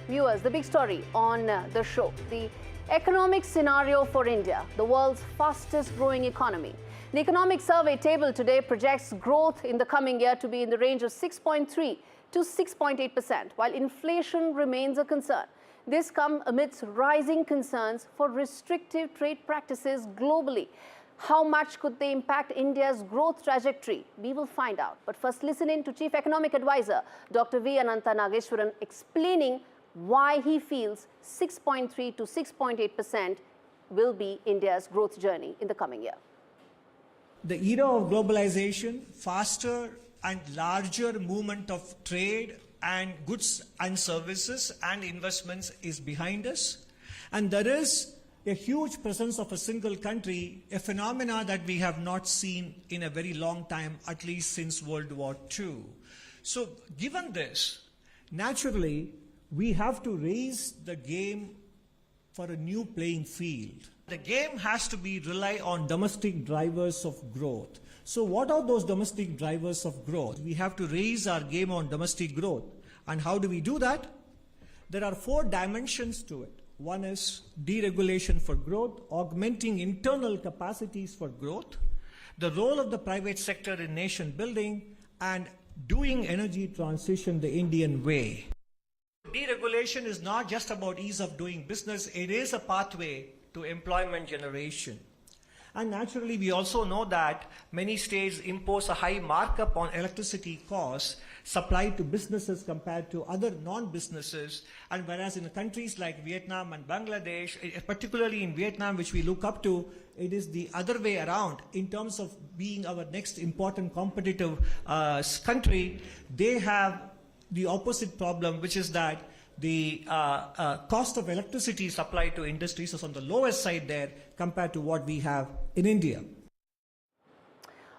Viewers, the big story on the show, the economic scenario for India, the world's fastest growing economy. The economic survey table today projects growth in the coming year to be in the range of 6.3 to 6.8%, while inflation remains a concern. This comes amidst rising concerns for restrictive trade practices globally. How much could they impact India's growth trajectory? We will find out. But first, listen in to Chief Economic Advisor Dr. V. Anantha Nageshwaran explaining why he feels 6.3 to 6.8% will be India's growth journey in the coming year. The era of globalization, faster and larger movement of trade and goods and services and investments is behind us. And there is a huge presence of a single country, a phenomena that we have not seen in a very long time, at least since World War II. So given this, naturally, we have to raise the game for a new playing field. The game has to rely on domestic drivers of growth. So what are those domestic drivers of growth? We have to raise our game on domestic growth. And how do we do that? There are 4 dimensions to it. One is deregulation for growth, augmenting internal capacities for growth, the role of the private sector in nation building, and doing energy transition the Indian way. Deregulation is not just about ease of doing business, it is a pathway to employment generation. And naturally, we also know that many states impose a high markup on electricity costs supplied to businesses compared to other non-businesses. And whereas in countries like Vietnam and Bangladesh, particularly in Vietnam, which we look up to, it is the other way around in terms of being our next important competitive country. They have the opposite problem, which is that the cost of electricity supplied to industries is on the lowest side there compared to what we have in India.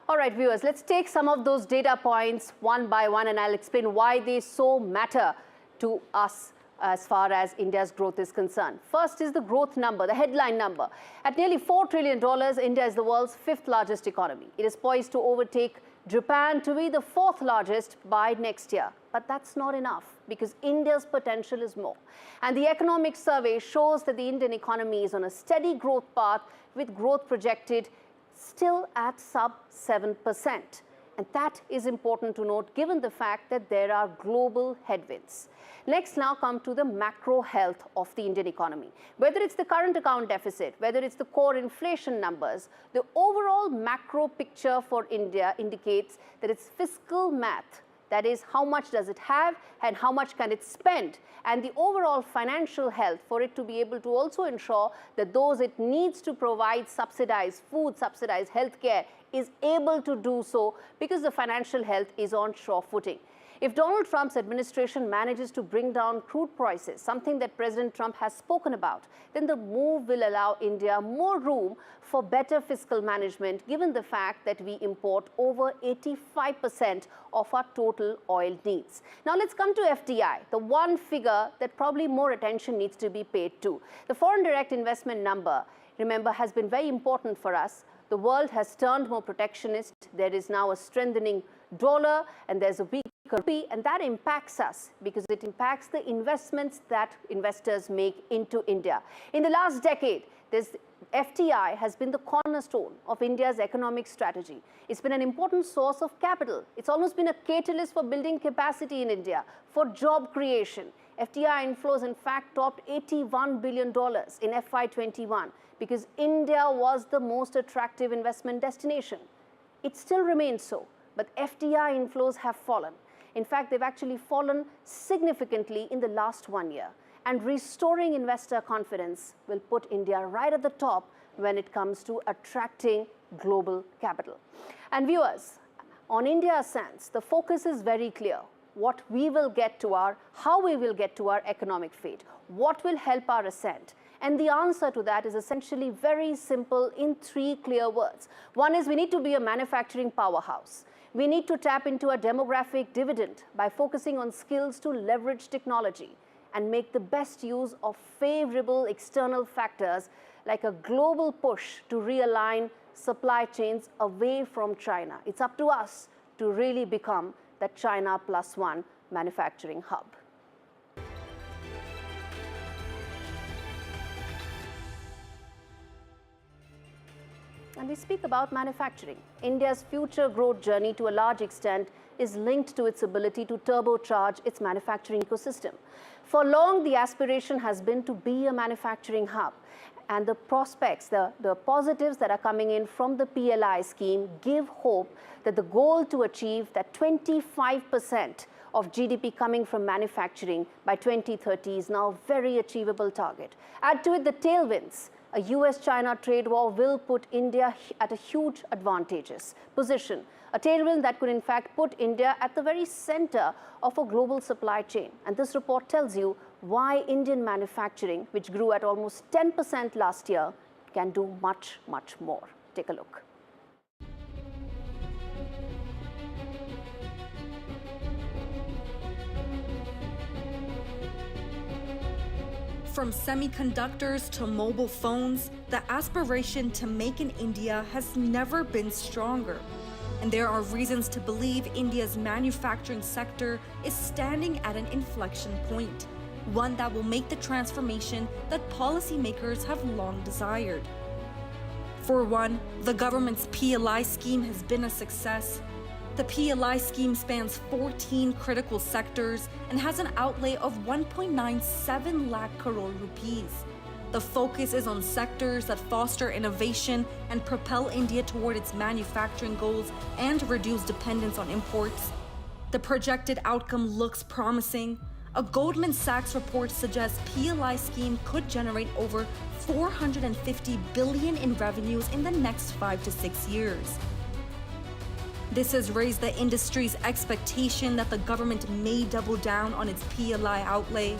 All right, viewers, let's take some of those data points one by one, and I'll explain why they so matter to us as far as India's growth is concerned. First is the growth number, the headline number. At nearly $4 trillion, India is the world's 5th largest economy. It is poised to overtake Japan to be the 4th largest by next year. But that's not enough, because India's potential is more. And the economic survey shows that the Indian economy is on a steady growth path, with growth projected still at sub 7%. And that is important to note given the fact that there are global headwinds. Next now come to the macro health of the Indian economy. Whether it's the current account deficit, whether it's the core inflation numbers, the overall macro picture for India indicates that its fiscal math, that is, how much does it have and how much can it spend, and the overall financial health for it to be able to also ensure that those it needs to provide subsidized food, subsidized healthcare is able to do so, because the financial health is on sure footing. If Donald Trump's administration manages to bring down crude prices, something that President Trump has spoken about, then the move will allow India more room for better fiscal management, given the fact that we import over 85% of our total oil needs. Now let's come to FDI, the one figure that probably more attention needs to be paid to. The foreign direct investment number, remember, has been very important for us. The world has turned more protectionist. There is now a strengthening dollar, and there's a weak rupee, and that impacts us because it impacts the investments that investors make into India. In the last decade, this FDI has been the cornerstone of India's economic strategy. It's been an important source of capital. It's almost been a catalyst for building capacity in India, for job creation. FDI inflows, in fact, topped $81 billion in FY21 because India was the most attractive investment destination. It still remains so, but FDI inflows have fallen. In fact, they've actually fallen significantly in the last 1 year. And restoring investor confidence will put India right at the top when it comes to attracting global capital. And viewers, on India Ascent, the focus is very clear. What we will get to how we will get to our economic fate, what will help our ascent. And the answer to that is essentially very simple in 3 clear words. One is we need to be a manufacturing powerhouse. We need to tap into a demographic dividend by focusing on skills to leverage technology and make the best use of favorable external factors like a global push to realign supply chains away from China. It's up to us to really become the China +1 manufacturing hub. And we speak about manufacturing. India's future growth journey to a large extent is linked to its ability to turbocharge its manufacturing ecosystem. For long, the aspiration has been to be a manufacturing hub. And the prospects, the positives that are coming in from the PLI scheme give hope that the goal to achieve that 25% of GDP coming from manufacturing by 2030 is now a very achievable target. Add to it the tailwinds. A US-China trade war will put India at a huge advantageous position. A tailwind that could in fact put India at the very center of a global supply chain. And this report tells you why Indian manufacturing, which grew at almost 10% last year, can do much, much more. Take a look. From semiconductors to mobile phones, the aspiration to make in India has never been stronger. And there are reasons to believe India's manufacturing sector is standing at an inflection point, one that will make the transformation that policymakers have long desired. For one, the government's PLI scheme has been a success. The PLI scheme spans 14 critical sectors and has an outlay of 1.97 lakh crore rupees. The focus is on sectors that foster innovation and propel India toward its manufacturing goals and reduce dependence on imports. The projected outcome looks promising. A Goldman Sachs report suggests PLI scheme could generate over 450 billion in revenues in the next 5 to 6 years. This has raised the industry's expectation that the government may double down on its PLI outlay.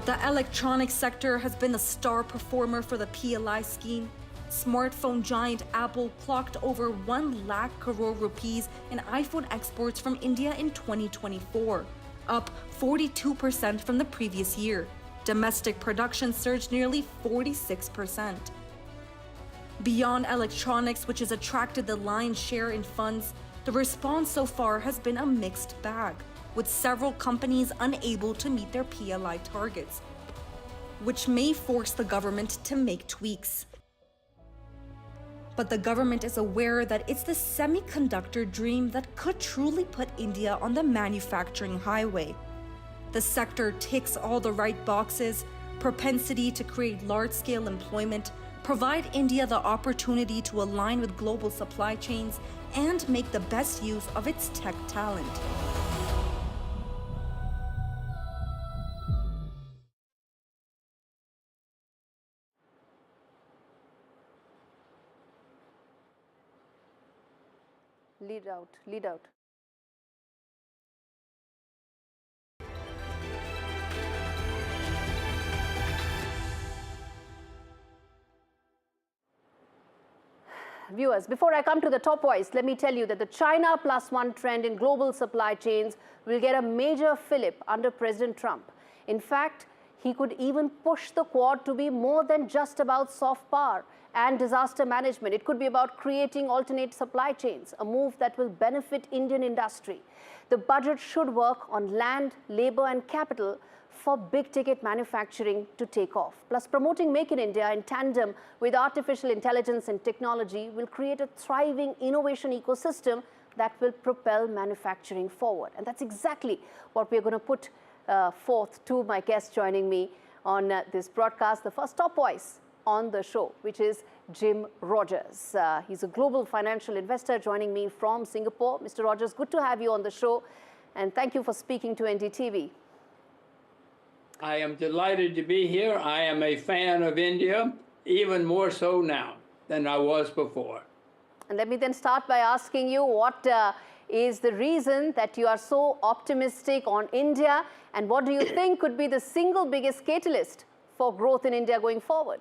The electronics sector has been the star performer for the PLI scheme. Smartphone giant Apple clocked over 1 lakh crore rupees in iPhone exports from India in 2024, up 42% from the previous year. Domestic production surged nearly 46%. Beyond electronics, which has attracted the lion's share in funds, the response so far has been a mixed bag, with several companies unable to meet their PLI targets, which may force the government to make tweaks. But the government is aware that it's the semiconductor dream that could truly put India on the manufacturing highway. The sector ticks all the right boxes: propensity to create large-scale employment, provide India the opportunity to align with global supply chains, and make the best use of its tech talent. Lead out. Viewers, before I come to the top voice, let me tell you that the China +1 trend in global supply chains will get a major fillip under President Trump. In fact, he could even push the Quad to be more than just about soft power and disaster management. It could be about creating alternate supply chains, a move that will benefit Indian industry. The budget should work on land, labor and capital for big-ticket manufacturing to take off. Plus, promoting Make in India in tandem with artificial intelligence and technology will create a thriving innovation ecosystem that will propel manufacturing forward. And that's exactly what we're going to put forth to my guests joining me on this broadcast. The first top voice on the show, which is Jim Rogers. He's a global financial investor joining me from Singapore. Mr. Rogers, good to have you on the show. And thank you for speaking to NDTV. I am delighted to be here. I am a fan of India, even more so now than I was before. And let me then start by asking you, what is the reason that you are so optimistic on India, and what do you think could be the single biggest catalyst for growth in India going forward?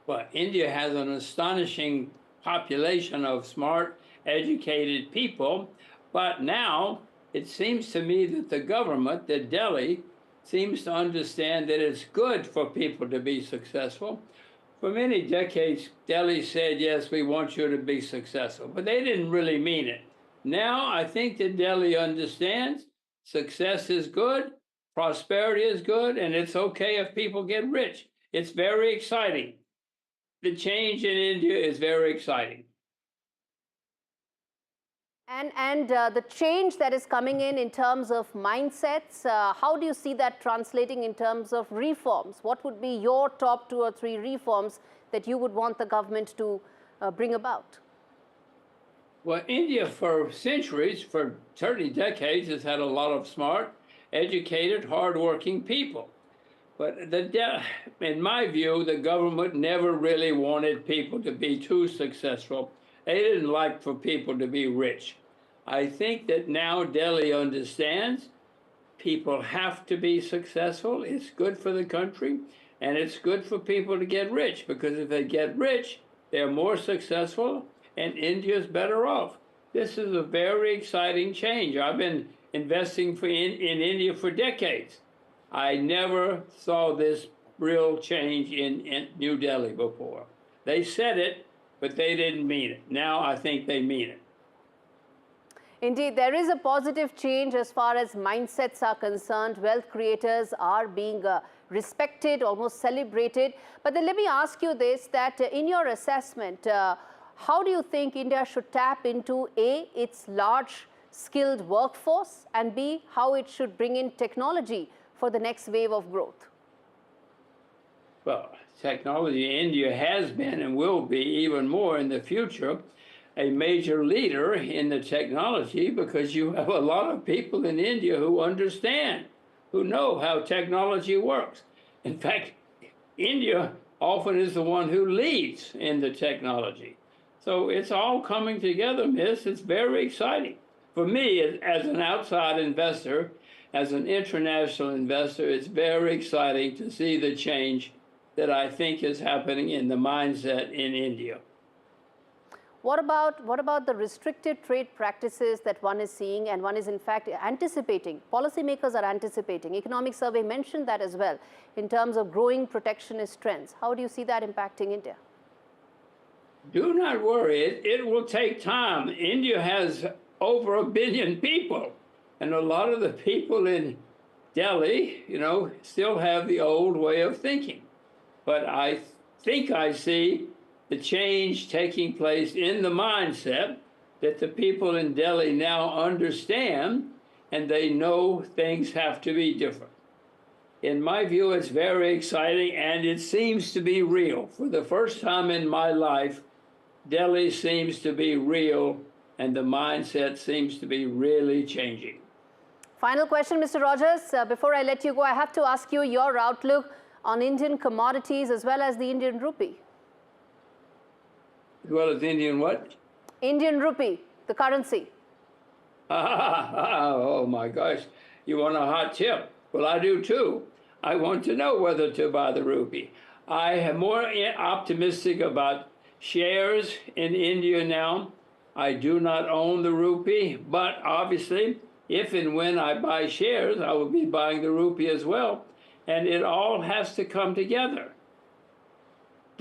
Well, India has an astonishing population of smart, educated people, but now it seems to me that the government, that Delhi, seems to understand that it's good for people to be successful. For many decades, Delhi said, yes, we want you to be successful, but they didn't really mean it. Now, I think that Delhi understands success is good, prosperity is good, and it's okay if people get rich. It's very exciting. the change in India is very exciting. And the change that is coming in terms of mindsets, how do you see that translating in terms of reforms? What would be your top 2 or 3 reforms that you would want the government to bring about? Well, India for centuries, for certainly decades, has had a lot of smart, educated, hardworking people. But in my view, the government never really wanted people to be too successful. They didn't like for people to be rich. I think that now Delhi understands people have to be successful. It's good for the country, and it's good for people to get rich, because if they get rich, they're more successful, and India's better off. This is a very exciting change. I've been investing in India for decades. I never saw this real change in New Delhi before. They said it, but they didn't mean it. Now I think they mean it. Indeed, there is a positive change as far as mindsets are concerned. Wealth creators are being respected, almost celebrated. But then let me ask you this, that in your assessment, how do you think India should tap into A, its large skilled workforce, and B, how it should bring in technology for the next wave of growth? Well, technology, India has been and will be even more in the future a major leader in the technology, because you have a lot of people in India who understand, who know how technology works. In fact, India often is the one who leads in the technology. So it's all coming together, miss. It's very exciting. For me, as an outside investor, as an international investor, it's very exciting to see the change that I think is happening in the mindset in India. What about the restricted trade practices that one is seeing and one is in fact anticipating? Policymakers are anticipating. Economic Survey mentioned that as well in terms of growing protectionist trends. How do you see that impacting India? Do not worry. It will take time. India has over 1 billion people, and a lot of the people in Delhi, still have the old way of thinking. But I think I see the change taking place in the mindset that the people in Delhi now understand, and they know things have to be different. In my view, it's very exciting, and it seems to be real. For the first time in my life, Delhi seems to be real, and the mindset seems to be really changing. Final question, Mr. Rogers. Before I let you go, I have to ask you your outlook on Indian commodities as well as the Indian rupee. As well as Indian what? Indian rupee, the currency. Oh my gosh, you want a hot tip? Well, I do too. I want to know whether to buy the rupee. I am more optimistic about shares in India now. I do not own the rupee, but obviously, if and when I buy shares, I will be buying the rupee as well. And it all has to come together.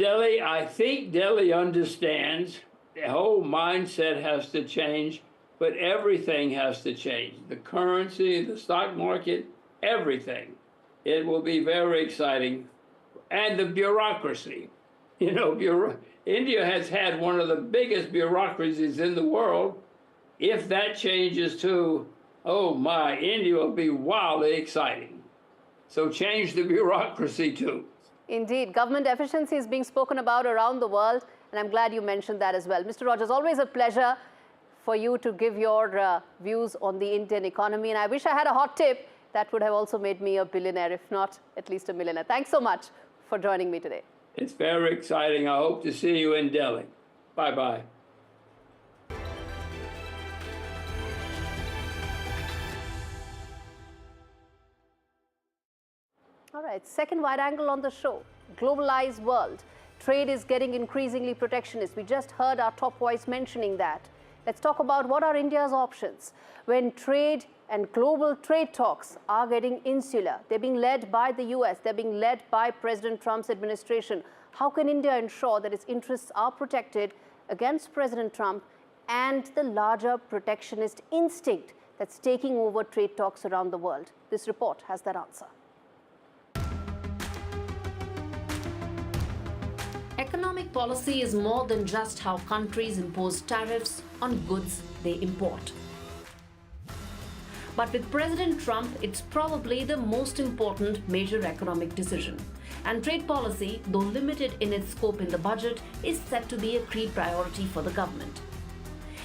I think Delhi understands the whole mindset has to change, but everything has to change. The currency, the stock market, everything. It will be very exciting. And the bureaucracy. India has had one of the biggest bureaucracies in the world. If that changes too, oh my, India will be wildly exciting. So change the bureaucracy too. Indeed, government efficiency is being spoken about around the world, and I'm glad you mentioned that as well. Mr. Rogers, always a pleasure for you to give your views on the Indian economy, and I wish I had a hot tip that would have also made me a billionaire, if not at least a millionaire. Thanks so much for joining me today. It's very exciting. I hope to see you in Delhi. Bye-bye. All right, second wide angle on the show. Globalized world. Trade is getting increasingly protectionist. We just heard our top voice mentioning that. Let's talk about what are India's options when trade and global trade talks are getting insular. They're being led by the US. They're being led by President Trump's administration. How can India ensure that its interests are protected against President Trump and the larger protectionist instinct that's taking over trade talks around the world? This report has that answer. Economic trade policy is more than just how countries impose tariffs on goods they import. But with President Trump, it's probably the most important major economic decision. And trade policy, though limited in its scope in the budget, is set to be a key priority for the government.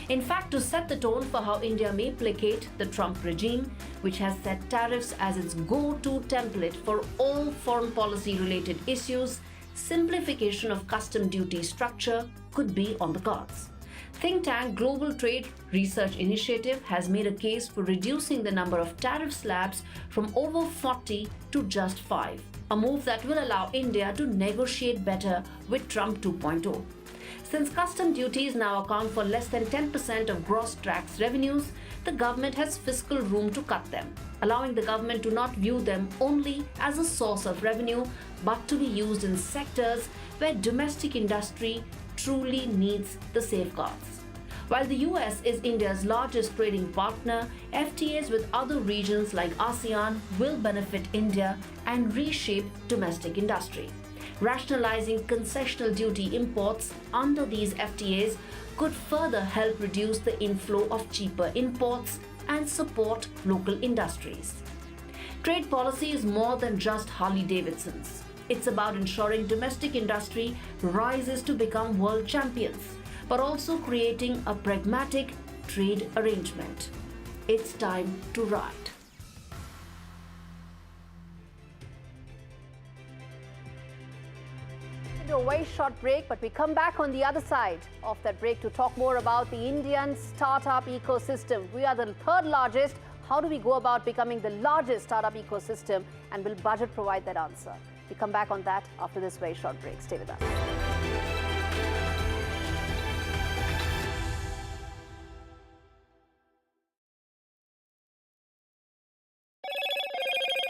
In fact, to set the tone for how India may placate the Trump regime, which has set tariffs as its go-to template for all foreign policy-related issues, simplification of custom duty structure could be on the cards. Think tank Global Trade Research Initiative has made a case for reducing the number of tariff slabs from over 40 to just 5, a move that will allow India to negotiate better with Trump 2.0. Since custom duties now account for less than 10% of gross tax revenues, the government has fiscal room to cut them, allowing the government to not view them only as a source of revenue, but to be used in sectors where domestic industry truly needs the safeguards. While the US is India's largest trading partner, FTAs with other regions like ASEAN will benefit India and reshape domestic industry. Rationalizing concessional duty imports under these FTAs could further help reduce the inflow of cheaper imports and support local industries. Trade policy is more than just Harley-Davidsons. It's about ensuring domestic industry rises to become world champions, but also creating a pragmatic trade arrangement. It's time to ride. A very short break, but we come back on the other side of that break to talk more about the Indian startup ecosystem. We are the third largest. How do we go about becoming the largest startup ecosystem, and will budget provide that answer? We come back on that after this very short break. Stay with us.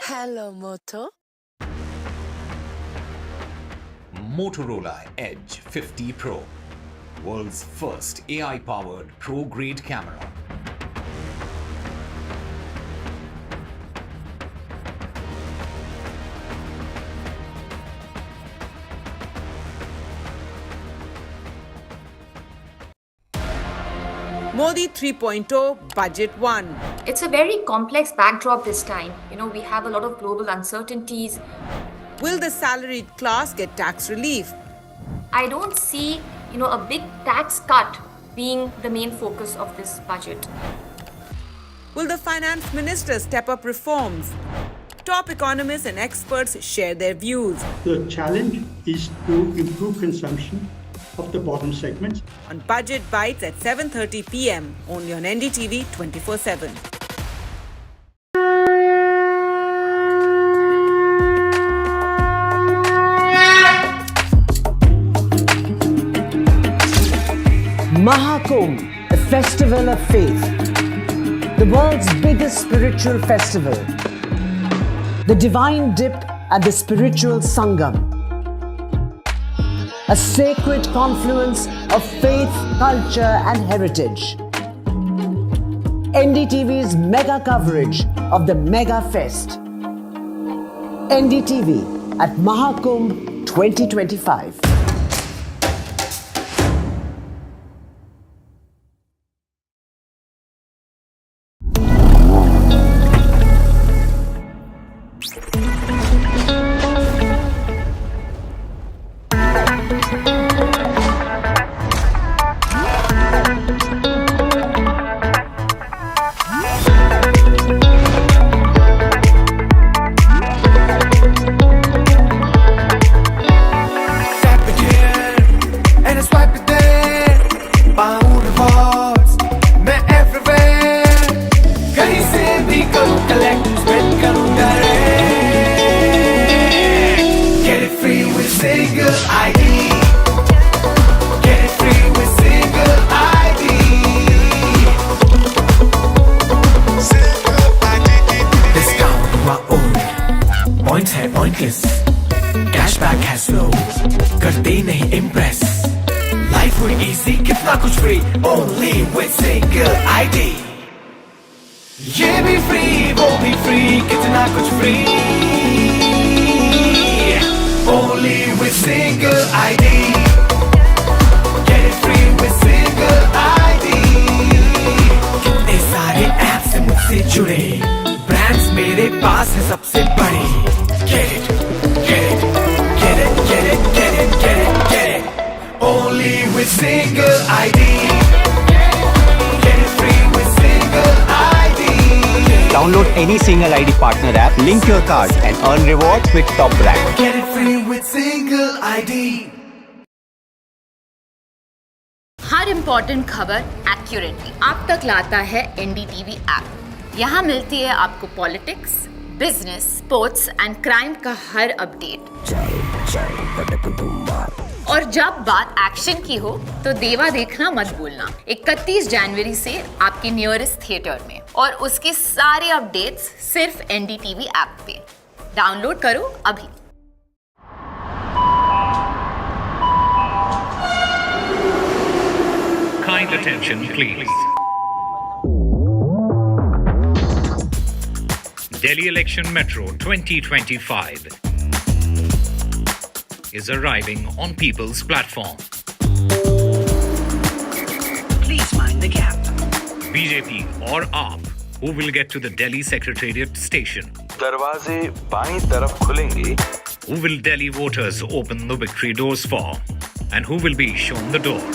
Hello, Moto. Motorola Edge 50 Pro, world's first AI-powered pro-grade camera. Modi 3.0 Budget 1. It's a very complex backdrop this time. We have a lot of global uncertainties. Will the salaried class get tax relief? I don't see, a big tax cut being the main focus of this budget. Will the Finance Minister step up reforms? Top economists and experts share their views. The challenge is to improve consumption of the bottom segments. On Budget Bites at 7:30 p.m. only on NDTV 24/7. Mahakumbh, the festival of faith, the world's biggest spiritual festival, the divine dip at the spiritual Sangam, a sacred confluence of faith, culture and heritage. NDTV's mega coverage of the Mega Fest. NDTV at Mahakumbh 2025. Cashback has flow, करते नहीं impress. Life would easy, कितना कुछ free, only with single ID. ये भी free, वो भी free, कितना कुछ free, only with single ID. चुने ब्रांड्स मेरे पास है सबसे बड़ी Get it, get it, get it, get it, get it, get it, get it Only with single ID Get it free with single ID Download any single ID partner app, link your card and earn rewards with top brand. Get it free with single ID her important खबर accurately आप तक लाता है NDTV app. यहाँ मिलती है आपको politics, business, sports and crime का हर अपडेट। और जब बात एक्शन की हो तो देवा देखना मत भूलना 31 जनवरी से आपके नियरेस्ट थिएटर में और उसके सारे अपडेट्स सिर्फ NDTV ऐप पे। डाउनलोड करो अभी। Kind attention, please. Delhi Election Metro 2025 is arriving on people's platform. Please mind the gap. BJP or AAP, who will get to the Delhi Secretariat station? दरवाजे बाईं तरफ खुलेंगे. Who will Delhi voters open the victory doors for? And who will be shown the door?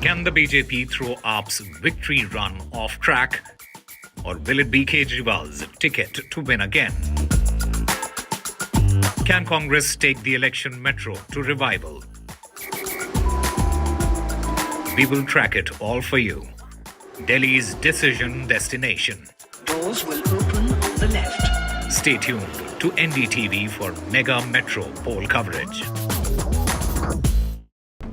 Can the BJP throw AAP's victory run off track? Or will it be Kejriwal's ticket to win again? Can Congress take the election metro to revival? We will track it all for you. Delhi's decision destination. Doors will open on the left. Stay tuned to NDTV for mega metro poll coverage.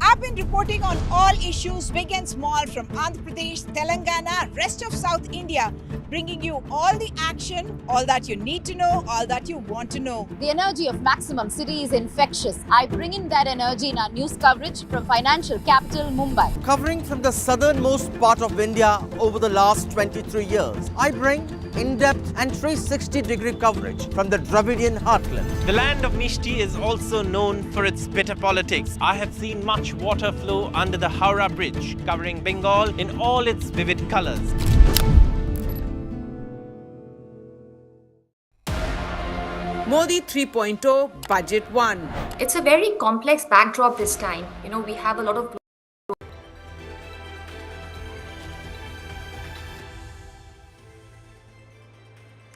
I've been reporting on all issues, big and small, from Andhra Pradesh, Telangana, rest of South India, bringing you all the action, all that you need to know, all that you want to know. The energy of Maximum City is infectious. I bring in that energy in our news coverage from financial capital, Mumbai. Covering from the southernmost part of India over the last 23 years, I bring in-depth and 360-degree coverage from the Dravidian heartland. The land of Mishti is also known for its bitter politics. I have seen much water flow under the Howrah Bridge, covering Bengal in all its vivid colors. Modi 3.0 Budget 1. It's a very complex backdrop this time. We have a lot of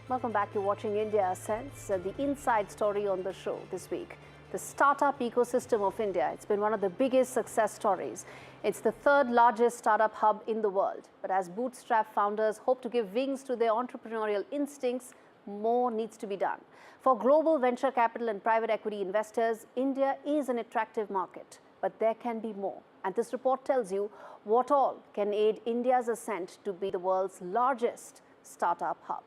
Welcome back to Watching India Ascent, the inside story on the show this week. The startup ecosystem of India. It's been one of the biggest success stories. It's the third largest startup hub in the world. But as bootstrap founders hope to give wings to their entrepreneurial instincts, more needs to be done. For global venture capital and private equity investors, India is an attractive market, but there can be more. And this report tells you what all can aid India's ascent to be the world's largest startup hub.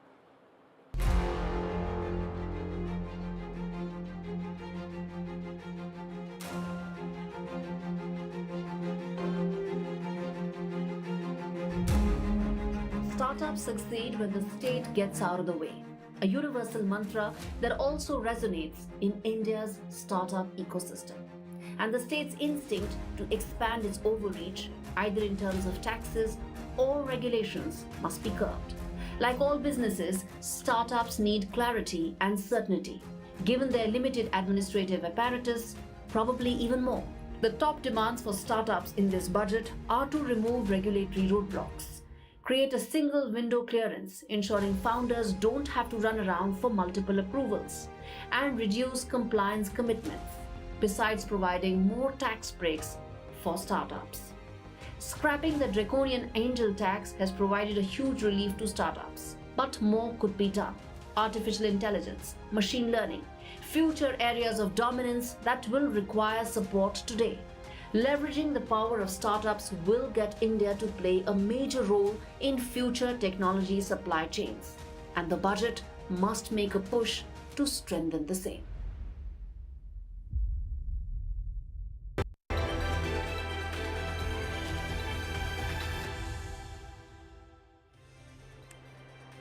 Startups succeed when the state gets out of the way, a universal mantra that also resonates in India's startup ecosystem. And the state's instinct to expand its overreach, either in terms of taxes or regulations, must be curbed. Like all businesses, startups need clarity and certainty. Given their limited administrative apparatus, probably even more. The top demands for startups in this budget are to remove regulatory roadblocks, create a single window clearance, ensuring founders don't have to run around for multiple approvals, and reduce compliance commitments, besides providing more tax breaks for startups. Scrapping the draconian angel tax has provided a huge relief to startups, but more could be done. Artificial intelligence, machine learning, future areas of dominance that will require support today. Leveraging the power of startups will get India to play a major role in future technology supply chains. And the budget must make a push to strengthen the same.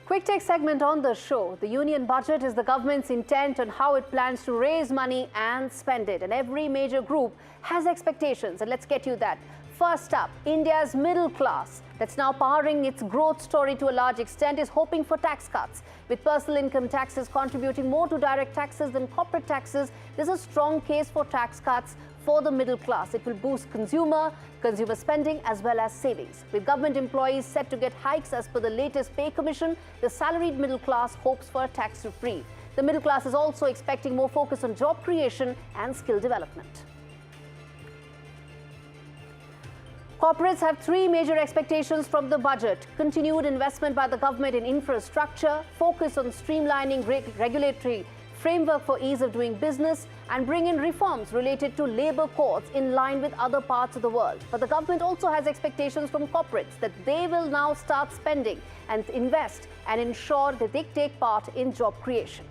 Quick take segment on the show. The union budget is the government's intent on how it plans to raise money and spend it. And every major group has expectations. And let's get you that. First up, India's middle class, that's now powering its growth story to a large extent, is hoping for tax cuts. With personal income taxes contributing more to direct taxes than corporate taxes, there's a strong case for tax cuts for the middle class. It will boost consumer spending as well as savings. With government employees set to get hikes as per the latest pay commission, the salaried middle class hopes for a tax reprieve. The middle class is also expecting more focus on job creation and skill development. Corporates have three major expectations from the budget: continued investment by the government in infrastructure, focus on streamlining regulatory framework for ease of doing business, and bring in reforms related to labour codes in line with other parts of the world. But the government also has expectations from corporates that they will now start spending and invest and ensure that they take part in job creation.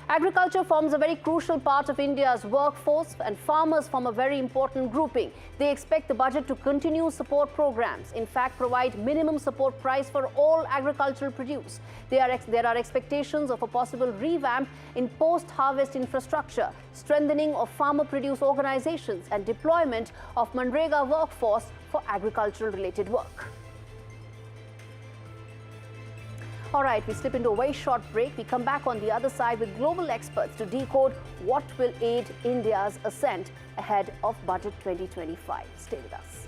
Agriculture forms a very crucial part of India's workforce, and farmers form a very important grouping. They expect the budget to continue support programs, in fact provide minimum support price for all agricultural produce. There are expectations of a possible revamp in post-harvest infrastructure, strengthening of farmer produce organizations, and deployment of Manrega workforce for agricultural related work. All right, we slip into a very short break. We come back on the other side with global experts to decode what will aid India's ascent ahead of Budget 2025. Stay with us.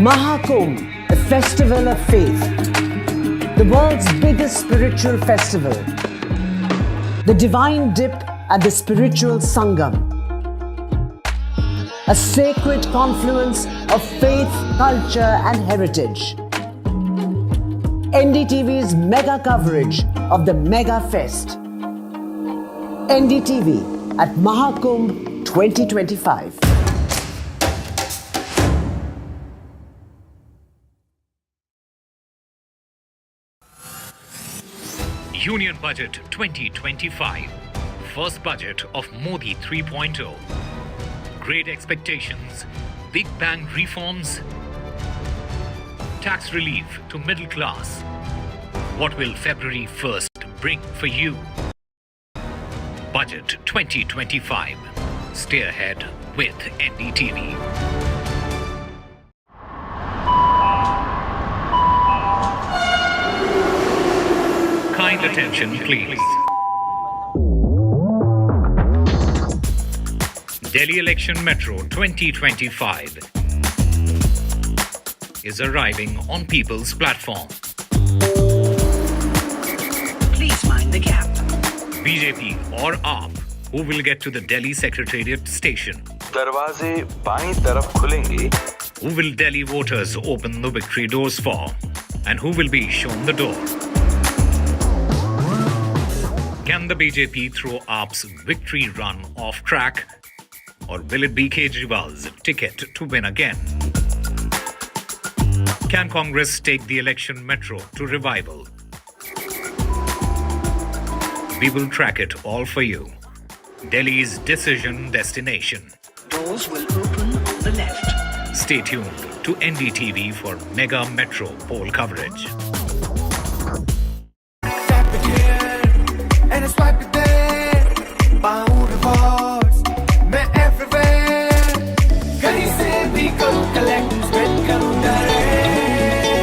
Mahakumbh, the festival of faith. The world's biggest spiritual festival, the divine dip at the spiritual Sangam, a sacred confluence of faith, culture and heritage. NDTV's mega coverage of the Mega Fest. NDTV at Mahakumbh 2025. Union Budget 2025, first budget of Modi 3.0. Great expectations, big bang reforms, tax relief to middle class. What will February 1st bring for you? Budget 2025. Stay ahead with NDTV. Kind attention, please. Delhi Election Metro 2025 is arriving on People's Platform. Please mind the gap. BJP or AAP, who will get to the Delhi Secretariat station? दरवाजे बाईं तरफ खुलेंगे. Who will Delhi voters open the victory doors for? And who will be shown the door? Can the BJP throw AAP's victory run off track? Or will it be Kejriwal's ticket to win again? Can Congress take the election metro to revival? We will track it all for you. Delhi's decision destination. Doors will open on the left. Stay tuned to NDTV for mega metro poll coverage. And it's right there. Bound rewards, मैं everywhere. कहीं से भी करूँ collect, spend करूँ direct.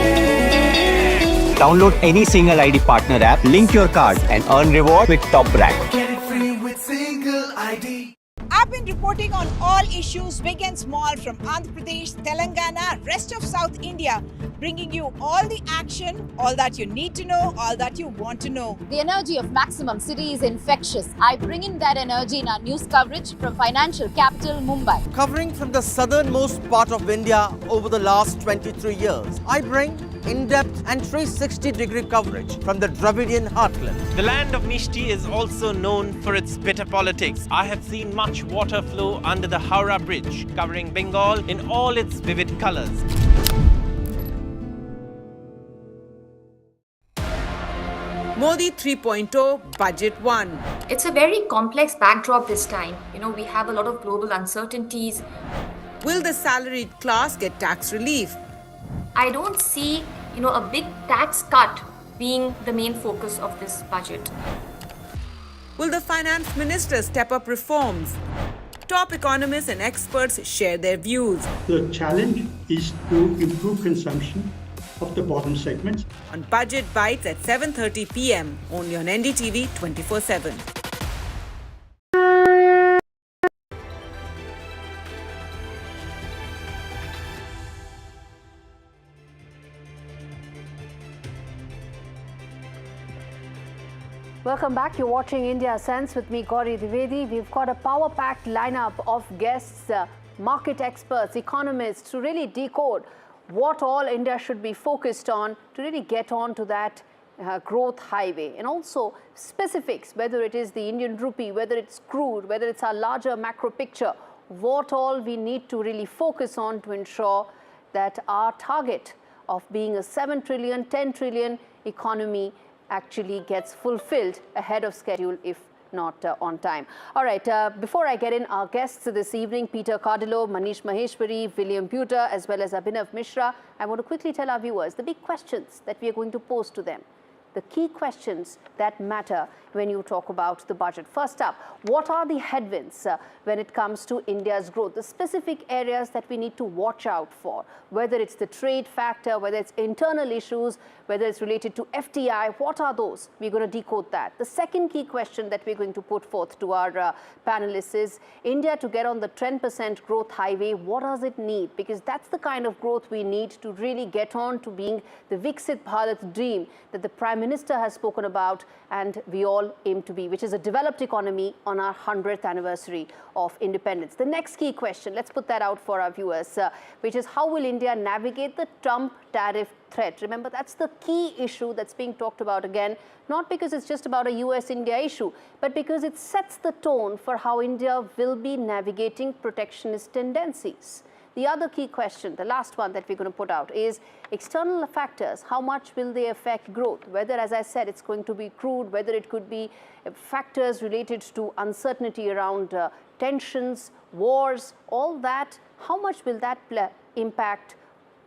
Download any single ID partner app, link your card and earn reward with top rank. Get it free with single ID. I've been reporting on all issues big and small from Andhra Pradesh, Telangana, rest of South India, bringing you all the action, all that you need to know, all that you want to know. The energy of Maximum City is infectious. I bring in that energy in our news coverage from financial capital Mumbai. Covering from the southernmost part of India over the last 23 years, I bring in-depth and 360-degree coverage from the Dravidian heartland. The land of Mishti is also known for its bitter politics. I have seen much water flow under the Howrah Bridge, covering Bengal in all its vivid colors. Modi 3.0 Budget 1. It's a very complex backdrop this time. We have a lot of global uncertainties. Will the salaried class get tax relief? I don't see, a big tax cut being the main focus of this budget. Will the Finance Minister step up reforms? Top economists and experts share their views. The challenge is to improve consumption of the bottom segments. On Budget Bites at 7:30 p.m. only on NDTV 24/7. Welcome back. You're watching India Ascent with me, Gaurie Dwivedi. We've got a power-packed lineup of guests, market experts, economists to really decode what all India should be focused on to really get on to that growth highway, and also specifics, whether it is the Indian rupee, whether it's crude, whether it's our larger macro picture, what all we need to really focus on to ensure that our target of being a 7 trillion, 10 trillion economy actually gets fulfilled ahead of schedule, if not on time. All right, before I get in our guests this evening, Peter Cardillo, Manish Maheshwari, William Buter, as well as Abhinav Mishra, I want to quickly tell our viewers the big questions that we are going to pose to them. The key questions that matter when you talk about the budget. First up, what are the headwinds when it comes to India's growth? The specific areas that we need to watch out for, whether it's the trade factor, whether it's internal issues, whether it's related to FDI, what are those? We're going to decode that. The second key question that we're going to put forth to our panelists is, India to get on the 10% growth highway, what does it need? Because that's the kind of growth we need to really get on to being the Viksit Bharat dream that the Prime Minister has spoken about and we all aim to be, which is a developed economy on our 100th anniversary of independence. The next key question, let's put that out for our viewers, which is how will India navigate the Trump tariff threat? Remember, that's the key issue that's being talked about again, not because it's just about a US-India issue, but because it sets the tone for how India will be navigating protectionist tendencies. The other key question, the last one that we're going to put out, is external factors. How much will they affect growth? Whether, as I said, it's going to be crude, whether it could be factors related to uncertainty around tensions, wars, all that. How much will that impact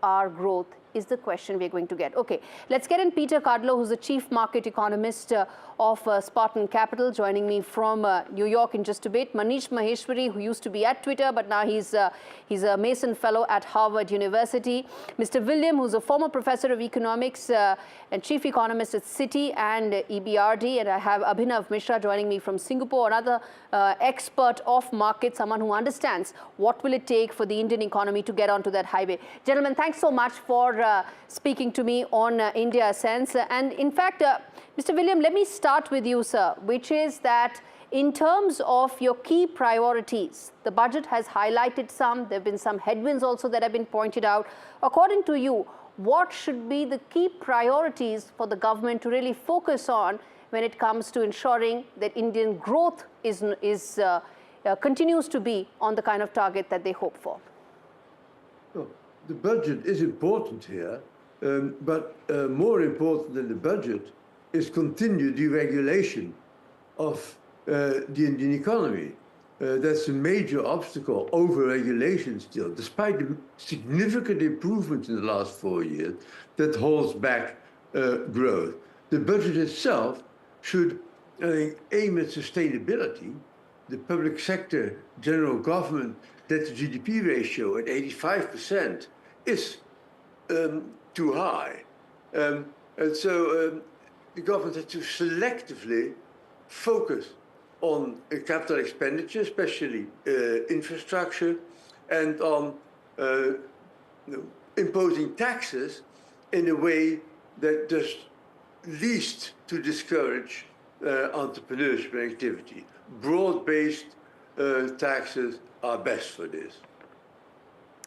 our growth is the question we're going to get. Okay, let's get in Peter Cardillo, who's the chief market economist of Spartan Capital, joining me from New York in just a bit. Manish Maheshwari, who used to be at Twitter, but now he's a Mason Fellow at Harvard University. Mr. William, who's a former professor of economics and chief economist at Citi and EBRD. And I have Abhinav Mishra joining me from Singapore, another expert of markets, someone who understands what will it take for the Indian economy to get onto that highway. Gentlemen, thanks so much for speaking to me on India Ascent. And in fact, Mr. William, let me start with you, sir, which is that in terms of your key priorities, the budget has highlighted some, there have been some headwinds also that have been pointed out. According to you, what should be the key priorities for the government to really focus on when it comes to ensuring that Indian growth continues to be on the kind of target that they hope for? Well, the budget is important here, but more important than the budget is continued deregulation of the Indian economy. That's a major obstacle, over-regulation still, despite the significant improvements in the last 4 years that holds back growth. The budget itself should aim at sustainability. The public sector, general government, debt to GDP ratio at 85% is too high. And so the government has to selectively focus on capital expenditure, especially infrastructure, and on imposing taxes in a way that does least to discourage entrepreneurship and activity. Broad-based taxes are best for this.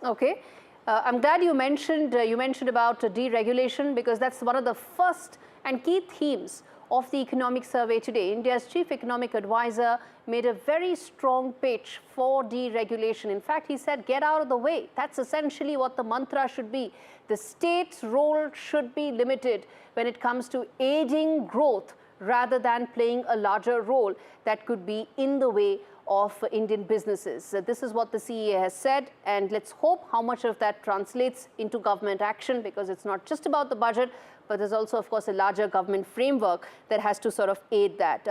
Okay. I'm glad you mentioned about deregulation, because that's one of the first and key themes of the economic survey today, India's chief economic advisor made a very strong pitch for deregulation. In fact, he said, get out of the way. That's essentially what the mantra should be. The state's role should be limited when it comes to aiding growth rather than playing a larger role that could be in the way of Indian businesses. So this is what the CEA has said, and let's hope how much of that translates into government action, because it's not just about the budget, but there's also, of course, a larger government framework that has to sort of aid that.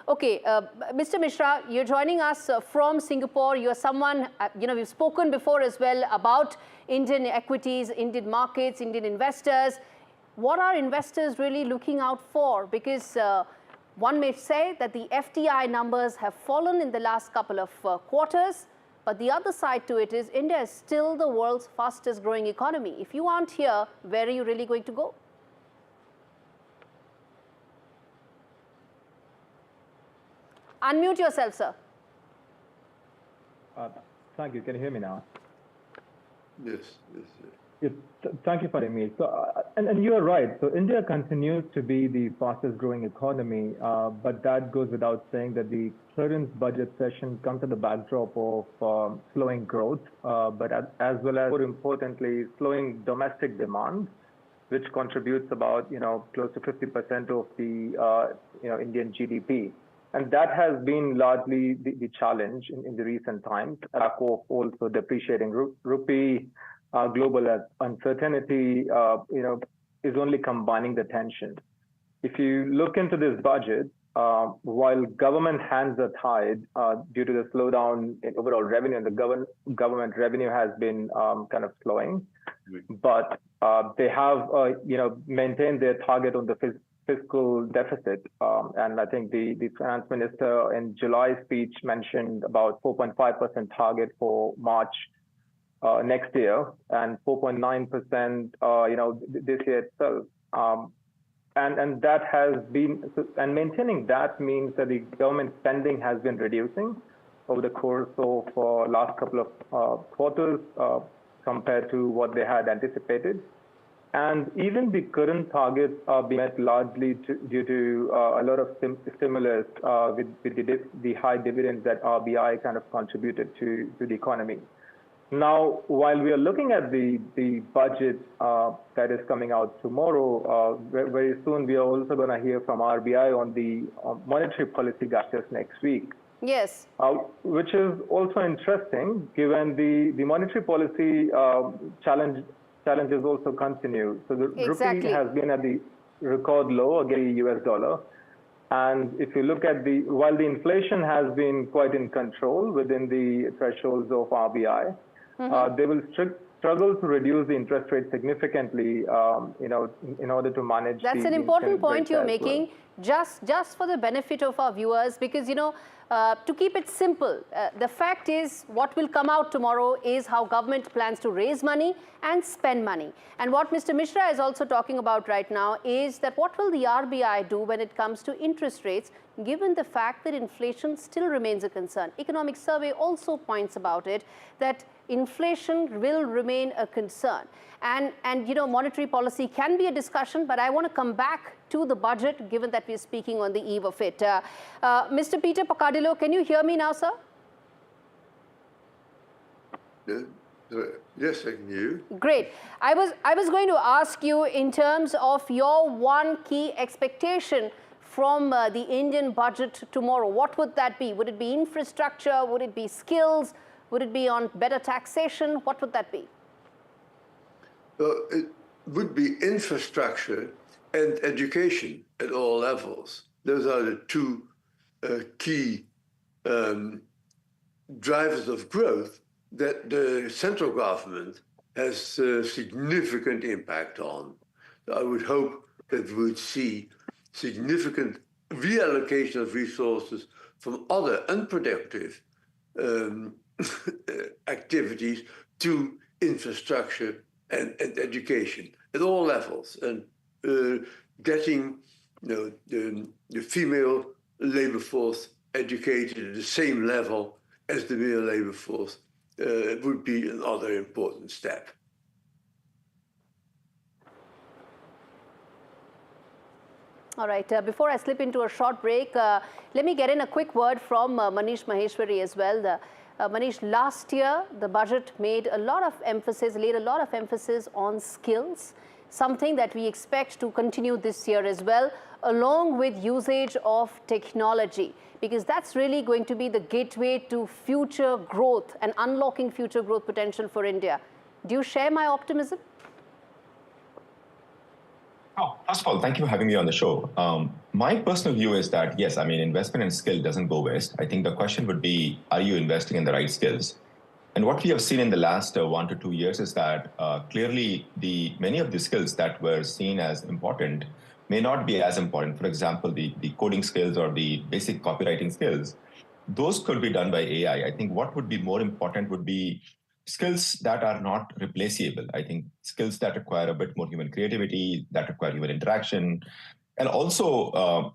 Mr. Mishra, you're joining us from Singapore. You're someone, we've spoken before as well about Indian equities, Indian markets, Indian investors. What are investors really looking out for? Because one may say that the FDI numbers have fallen in the last couple of quarters, but the other side to it is India is still the world's fastest growing economy. If you aren't here, where are you really going to go? Unmute yourself, sir. Thank you. Can you hear me now? Yes. Yes, thank you for the meet. So, and you are right. So India continues to be the fastest growing economy, but that goes without saying that the current budget session comes at the backdrop of slowing growth, but as well as, more importantly, slowing domestic demand, which contributes about close to 50% of the Indian GDP. And that has been largely the challenge in the recent times. Also depreciating rupee, global uncertainty, is only combining the tension. If you look into this budget, while government hands are tied due to the slowdown in overall revenue, and the government revenue has been kind of slowing, but they have maintained their target on the fiscal deficit, and I think the finance minister in July's speech mentioned about 4.5% target for March next year, and 4.9% this year itself, and that has been, and maintaining that means that the government spending has been reducing over the course of last couple of quarters compared to what they had anticipated. And even the current targets are being met largely due to a lot of stimulus with the high dividends that RBI kind of contributed to the economy. Now, while we are looking at the budget that is coming out tomorrow, very soon we are also going to hear from RBI on the monetary policy guidance next week. Yes. Which is also interesting, given the monetary policy challenges also continue. So the rupee has been at the record low against the US dollar. And if you look at while the inflation has been quite in control within the thresholds of RBI, they will struggle to reduce the interest rate significantly, in order to manage. That's an important point you're making, just for the benefit of our viewers, because, to keep it simple, the fact is what will come out tomorrow is how government plans to raise money and spend money. And what Mr. Mishra is also talking about right now is that what will the RBI do when it comes to interest rates, given the fact that inflation still remains a concern. Economic survey also points about it, that inflation will remain a concern. And monetary policy can be a discussion, but I want to come back to the budget, given that we're speaking on the eve of it. Mr. Peter Pacadillo, can you hear me now, sir? Yes, I can hear you. Great. I was going to ask you in terms of your one key expectation from the Indian budget tomorrow. What would that be? Would it be infrastructure? Would it be skills? Would it be on better taxation? What would that be? It would be infrastructure and education at all levels. Those are the two key drivers of growth that the central government has a significant impact on. I would hope that we would see significant reallocation of resources from other unproductive activities to infrastructure and education at all levels, and getting the female labor force educated at the same level as the male labor force would be another important step. All right, before I slip into a short break, let me get in a quick word from Manish Maheshwari as well. Manish, last year the budget laid a lot of emphasis on skills, something that we expect to continue this year as well, along with usage of technology, because that's really going to be the gateway to future growth and unlocking future growth potential for India. Do you share my optimism? Oh, first of all, thank you for having me on the show. My personal view is that, yes, I mean, investment in skill doesn't go waste. I think the question would be, are you investing in the right skills? And what we have seen in the last 1 to 2 years is that clearly many of the skills that were seen as important may not be as important. For example, the coding skills or the basic copywriting skills, those could be done by AI. I think what would be more important would be skills that are not replaceable. I think skills that require a bit more human creativity, that require human interaction. And also,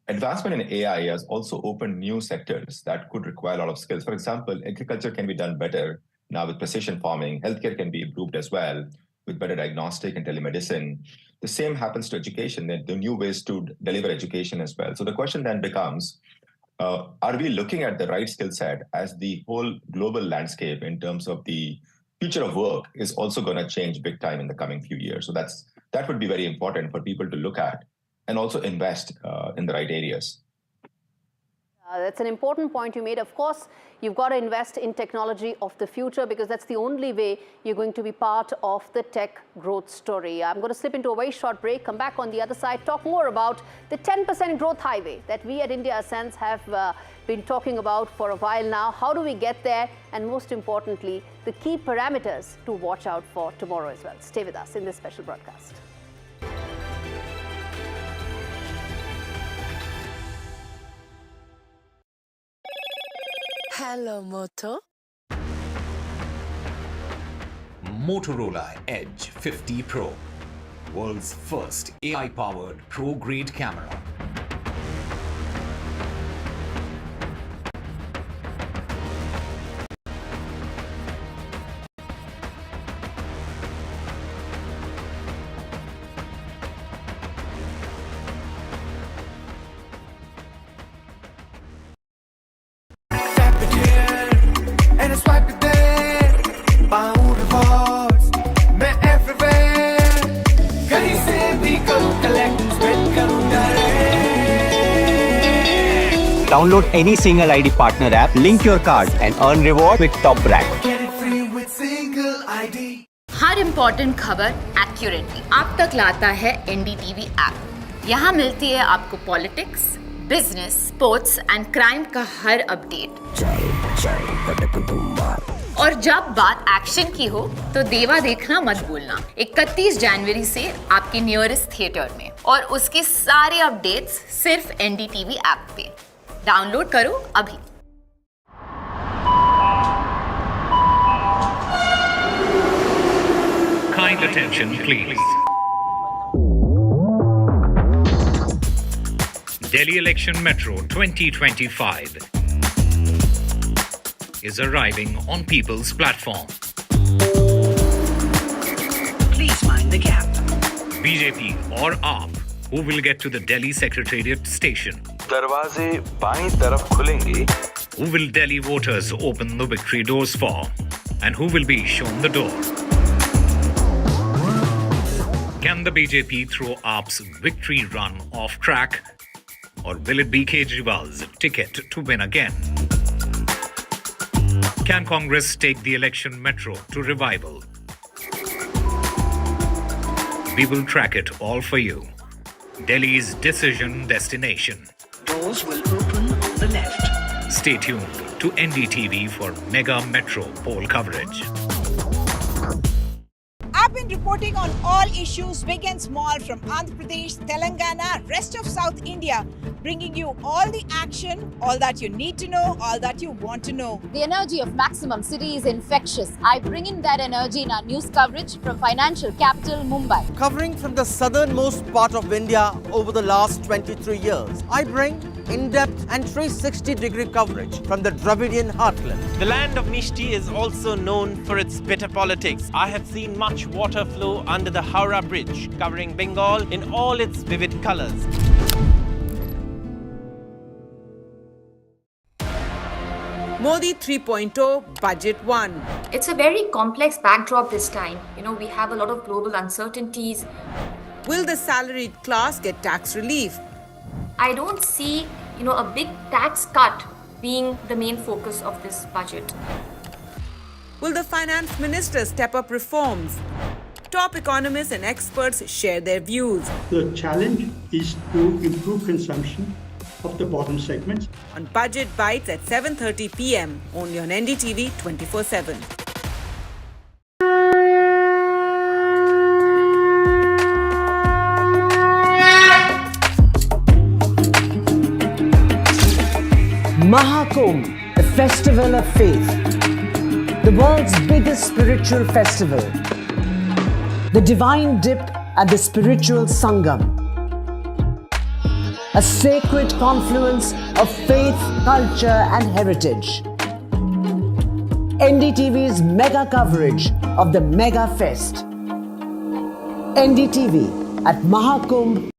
advancement in AI has also opened new sectors that could require a lot of skills. For example, agriculture can be done better now with precision farming. Healthcare can be improved as well with better diagnostic and telemedicine. The same happens to education, the new ways to deliver education as well. So the question then becomes, are we looking at the right skill set as the whole global landscape in terms of the future of work is also going to change big time in the coming few years? So that would be very important for people to look at and also invest in the right areas. That's an important point you made. Of course, you've got to invest in technology of the future because that's the only way you're going to be part of the tech growth story. I'm going to slip into a very short break, come back on the other side, talk more about the 10% growth highway that we at India Ascent have been talking about for a while now. How do we get there? And most importantly, the key parameters to watch out for tomorrow as well. Stay with us in this special broadcast. Hello, Moto. Motorola Edge 50 Pro, world's first AI-powered pro-grade camera. And I swipe it there, पाऊँ rewards, मैं everywhere, कहीं से भी करूँ collect, spend करूँ direct. Download any single ID partner app, link your card and earn reward with top rank. Get it free with single ID. Her important खबर accurately आप तक लाता है NDTV ऐप। यहाँ मिलती है आपको politics, business, sports and crime का हर अपडेट। और जब बात एक्शन की हो तो देवा देखना मत भूलना। 31 जनवरी से आपके नियरेस्ट थिएटर में और उसके सारे अपडेट्स सिर्फ NDTV ऐप पे। डाउनलोड करो अभी। Kind attention, please. Delhi Election Metro 2025 is arriving on people's platform. Please mind the gap. BJP or AAP, who will get to the Delhi Secretariat station? दरवाजे बाईं तरफ खुलेंगे. Who will Delhi voters open the victory doors for? And who will be shown the door? Can the BJP throw AAP's victory run off track? Or will it be Kejriwal's ticket to win again? Can Congress take the election metro to revival? We will track it all for you. Delhi's decision destination. Doors will open on the left. Stay tuned to NDTV for mega metro poll coverage. I've been reporting on all issues, big and small, from Andhra Pradesh, Telangana, rest of South India, bringing you all the action, all that you need to know, all that you want to know. The energy of Maximum City is infectious. I bring in that energy in our news coverage from financial capital Mumbai. Covering from the southernmost part of India over the last 23 years, I bring in-depth and 360-degree coverage from the Dravidian heartland. The land of Mishti is also known for its bitter politics. I have seen much water flow under the Howrah Bridge, covering Bengal in all its vivid colors. Modi 3.0 Budget 1. It's a very complex backdrop this time. We have a lot of global uncertainties. Will the salaried class get tax relief? I don't see, a big tax cut being the main focus of this budget. Will the Finance Minister step up reforms? Top economists and experts share their views. The challenge is to improve consumption of the bottom segments. On Budget Bites at 7:30 p.m. only on NDTV 24/7. Mahakumbh, the festival of faith, the world's biggest spiritual festival, the divine dip at the spiritual Sangam, a sacred confluence of faith, culture and heritage. NDTV's mega coverage of the Mega Fest. NDTV at Mahakumbh.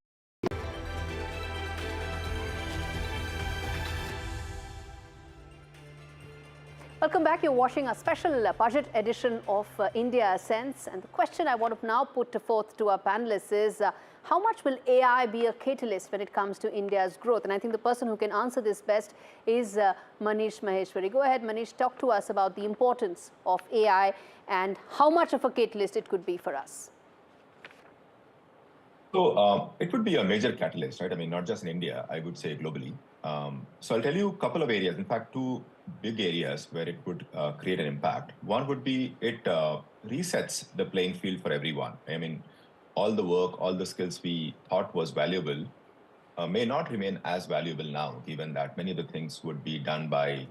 Welcome back. You're watching a special budget edition of India Ascent. And the question I want to now put forth to our panelists is, how much will AI be a catalyst when it comes to India's growth? And I think the person who can answer this best is Manish Maheshwari. Go ahead, Manish, talk to us about the importance of AI and how much of a catalyst it could be for us. So it would be a major catalyst, right? I mean, not just in India, I would say globally. So I'll tell you a couple of areas, in fact, two big areas where it would create an impact. One would be it resets the playing field for everyone. I mean, all the work, all the skills we thought was valuable may not remain as valuable now, given that many of the things would be done by,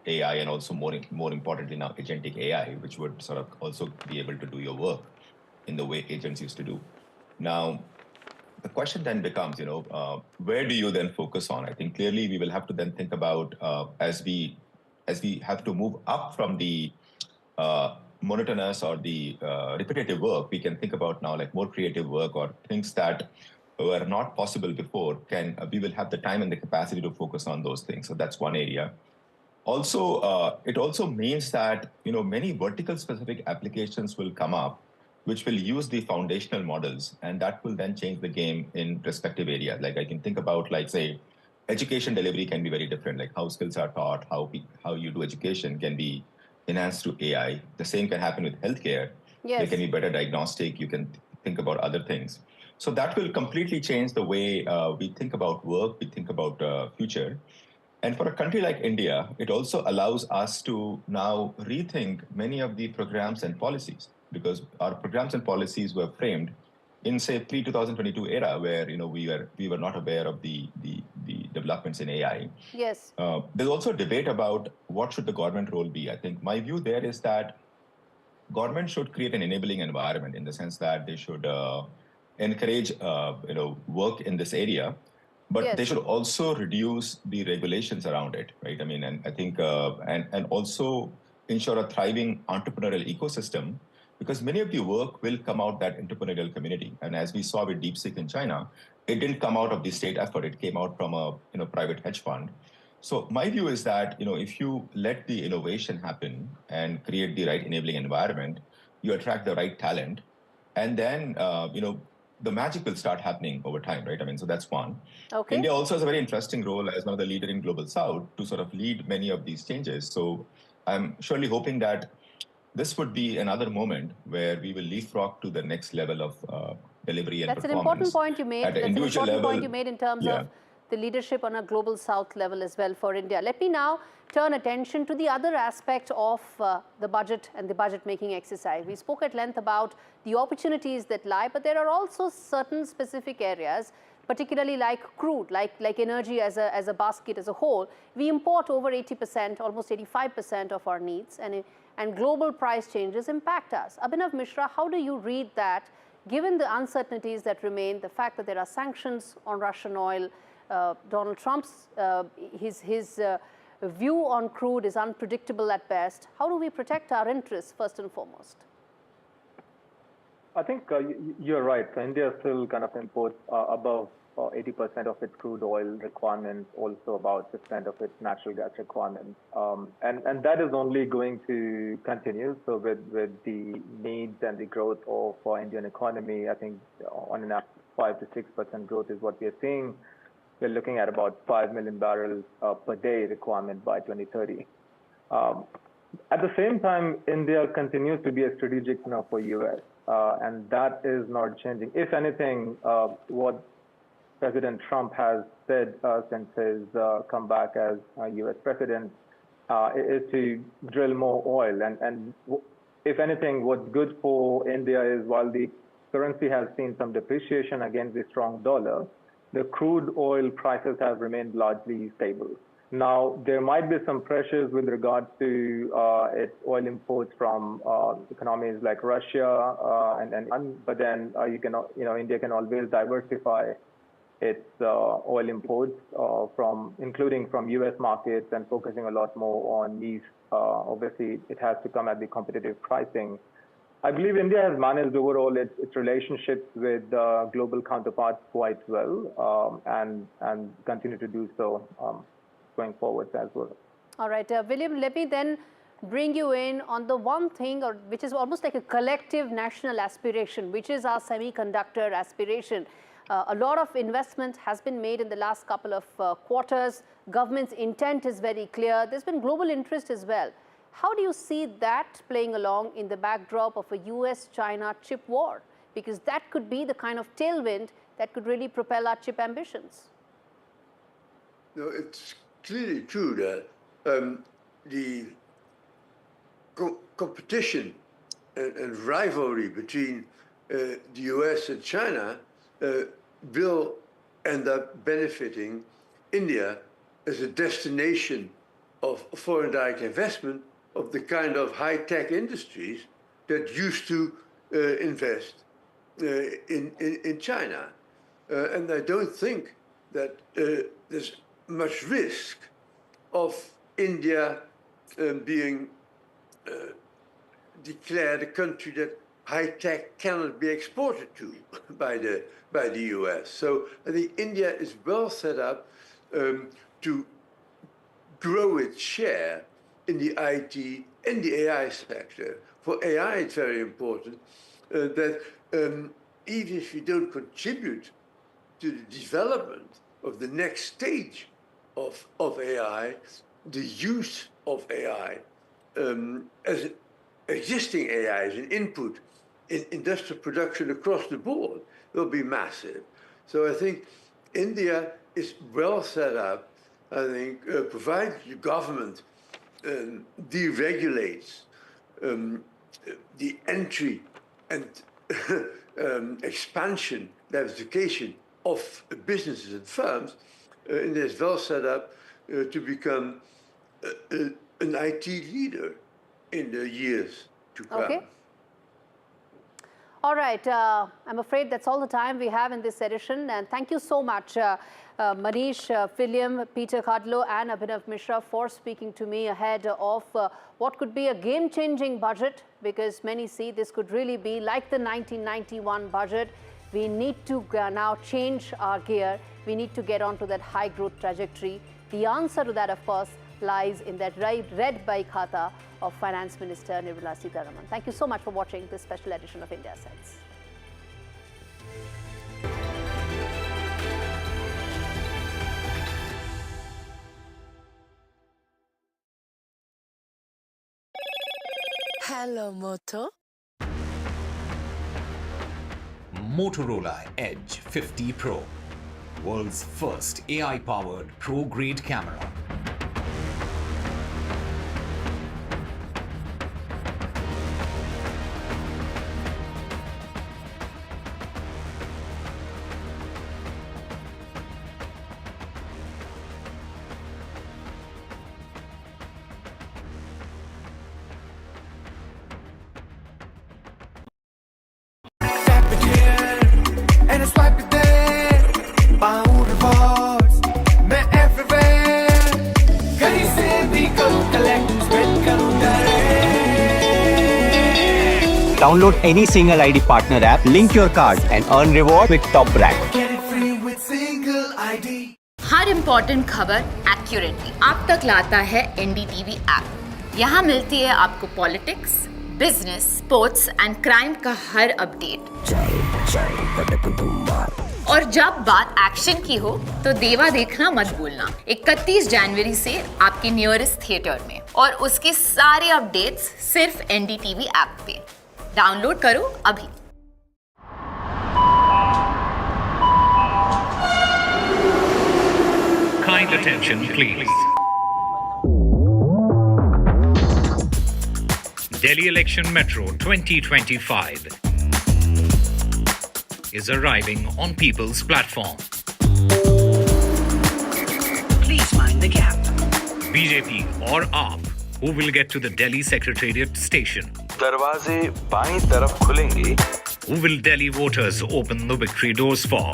AI and also more importantly now, agentic AI, which would sort of also be able to do your work in the way agents used to do. Now, the question then becomes, where do you then focus on? I think clearly we will have to then think about as we have to move up from the monotonous or the repetitive work, we can think about now like more creative work or things that were not possible before. We will have the time and the capacity to focus on those things. So that's one area. Also, it also means that many vertical specific applications will come up, which will use the foundational models, and that will then change the game in respective areas. Like I can think about, like, say, education delivery can be very different, like how skills are taught, how you do education can be enhanced through AI. The same can happen with healthcare. Yes. There can be better diagnostic. You can think about other things. So that will completely change the way we think about work, we think about future. And for a country like India, it also allows us to now rethink many of the programs and policies, because our programs and policies were framed in, say, pre-2022 era, where we were not aware of the developments in AI. Yes. There's also a debate about what should the government role be. I think my view there is that government should create an enabling environment, in the sense that they should encourage work in this area, but Yes. they should also reduce the regulations around it, right? I mean, and I think and also ensure a thriving entrepreneurial ecosystem, because many of the work will come out that entrepreneurial community. And as we saw with DeepSeek in China, it didn't come out of the state effort. It came out from a private hedge fund. So my view is that if you let the innovation happen and create the right enabling environment, you attract the right talent, and then the magic will start happening over time, right? I mean, so that's one. Okay. India also has a very interesting role as one of the leader in Global South to sort of lead many of these changes. So I'm surely hoping that this would be another moment where we will leapfrog to the next level of delivery and That's an performance. important point you made. At an That's an individual important point level, you made in terms yeah. of the leadership on a Global South level as well for India. Let me now turn attention to the other aspect of the budget and the budget making exercise. We spoke at length about the opportunities that lie, but there are also certain specific areas, particularly like crude, like energy as a basket as a whole. We import over 80%, almost 85% of our needs, and global price changes impact us. Abhinav Mishra, how do you read that, given the uncertainties that remain, the fact that there are sanctions on Russian oil, Donald Trump's his view on crude is unpredictable at best. How do we protect our interests first and foremost? I think you're right. So India still kind of imports above 80% of its crude oil requirements, also about 6% of its natural gas requirements. And that is only going to continue. So with the needs and the growth of Indian economy, I think on an average 5 to 6% growth is what we are seeing. We're looking at about 5 million barrels per day requirement by 2030. At the same time, India continues to be a strategic partner for US, and that is not changing. If anything, what President Trump has said since his comeback as US president is to drill more oil. And if anything, what's good for India is while the currency has seen some depreciation against the strong dollar, the crude oil prices have remained largely stable. Now, there might be some pressures with regards to its oil imports from economies like Russia, but then India can always diversify its oil imports including from US markets and focusing a lot more on these. Obviously, it has to come at the competitive pricing. I believe India has managed overall its relationships with global counterparts quite well and continue to do so going forward as well. All right, William, let me then bring you in on the one thing which is almost like a collective national aspiration, which is our semiconductor aspiration. A lot of investment has been made in the last couple of quarters. Government's intent is very clear. There's been global interest as well. How do you see that playing along in the backdrop of a US-China chip war? Because that could be the kind of tailwind that could really propel our chip ambitions. No, it's clearly true that the competition and rivalry between the US and China will end up benefiting India as a destination of foreign direct investment of the kind of high-tech industries that used to invest in China. And I don't think that there's much risk of India being declared a country that high-tech cannot be exported to by the US. So I think India is well set up to grow its share in the IT and the AI sector. For AI, it's very important that even if you don't contribute to the development of the next stage of AI, the use of AI as existing AI as an input in industrial production across the board will be massive. So I think India is well set up. I think provided the government deregulates the entry and expansion, diversification of businesses and firms, India is well set up to become an IT leader in the years to come. Okay. All right, I'm afraid that's all the time we have in this edition. And thank you so much, Manish, William, Peter Kudlow and Abhinav Mishra for speaking to me ahead of what could be a game-changing budget, because many see this could really be like the 1991 budget. We need to now change our gear. We need to get onto that high growth trajectory. The answer to that, of course, lies in that red bike khata of Finance Minister Nirmala Sitharaman. Thank you so much for watching this special edition of India Ascent. Hello, Moto. Motorola Edge 50 Pro, world's first AI-powered pro-grade camera. And I swipe it there, my own rewards. Download any single ID partner app, link your card and earn reward with top brand. Get it free with single ID. Her important खबर accurately आप तक लाता है NDTV app. यहाँ मिलती है आपको politics, business, sports and crime का हर अपडेट। और जब बात एक्शन की हो तो देवा देखना मत भूलना। 31 जनवरी से आपके नियरेस्ट थिएटर में, और उसके सारे अपडेट्स सिर्फ NDTV ऐप पे। डाउनलोड करो अभी। Kind attention, please. Delhi Election Metro 2025 is arriving on People's Platform. Please mind the gap. BJP or AAP, who will get to the Delhi Secretariat station? दरवाजे बाईं तरफ खुलेंगे. Who will Delhi voters open the victory doors for?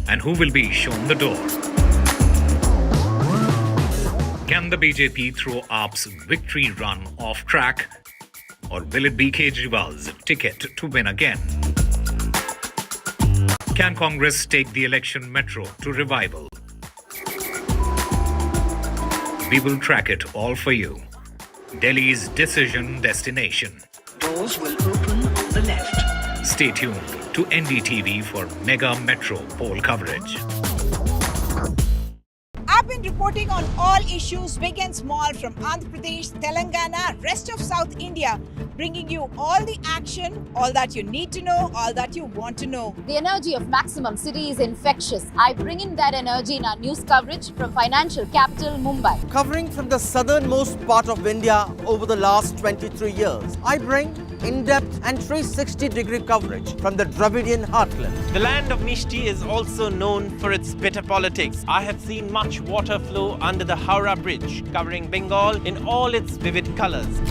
And who will be shown the door? Can the BJP throw AAP's victory run off track? Or will it be Kejriwal's ticket to win again? Can Congress take the election metro to revival? We will track it all for you. Delhi's decision destination. Doors will open on the left. Stay tuned to NDTV for mega metro poll coverage. I've been reporting on all issues big and small from Andhra Pradesh, Telangana, rest of South India, bringing you all the action, all that you need to know, all that you want to know. The energy of Maximum City is infectious. I bring in that energy in our news coverage from financial capital Mumbai. Covering from the southernmost part of India over the last 23 years, I bring in-depth and 360-degree coverage from the Dravidian heartland. The land of Mishti is also known for its bitter politics. I have seen much water flow under the Howrah Bridge, covering Bengal in all its vivid colors.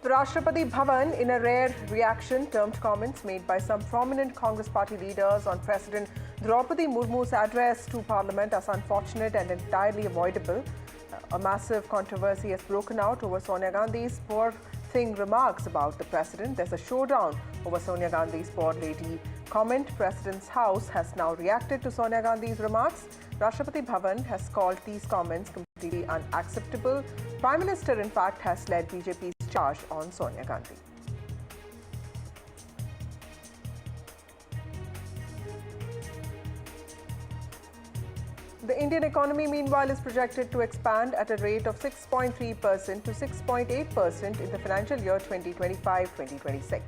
The Rashtrapati Bhavan, in a rare reaction, termed comments made by some prominent Congress party leaders on President Draupadi Murmu's address to Parliament as unfortunate and entirely avoidable. A massive controversy has broken out over Sonia Gandhi's poor thing remarks about the President. There's a showdown over Sonia Gandhi's poor lady comment. President's House has now reacted to Sonia Gandhi's remarks. Rashtrapati Bhavan has called these comments completely unacceptable. Prime Minister, in fact, has led BJP's charge on Sonia Gandhi. The Indian economy, meanwhile, is projected to expand at a rate of 6.3% to 6.8% in the financial year 2025-2026.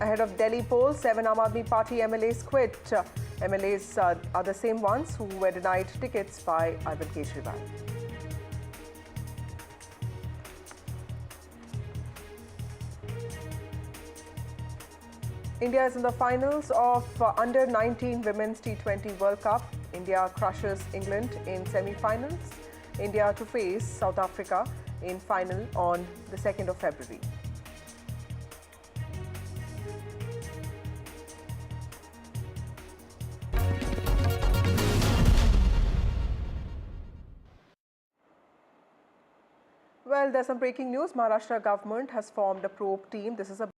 Ahead of Delhi polls, 7 Aam Aadmi Party MLAs quit. MLAs are the same ones who were denied tickets by Arvind Kejriwal. India is in the finals of Under-19 Women's T20 World Cup. India crushes England in semi-finals. India to face South Africa in final on the 2nd of February. Well, there's some breaking news. Maharashtra government has formed a probe team. This is a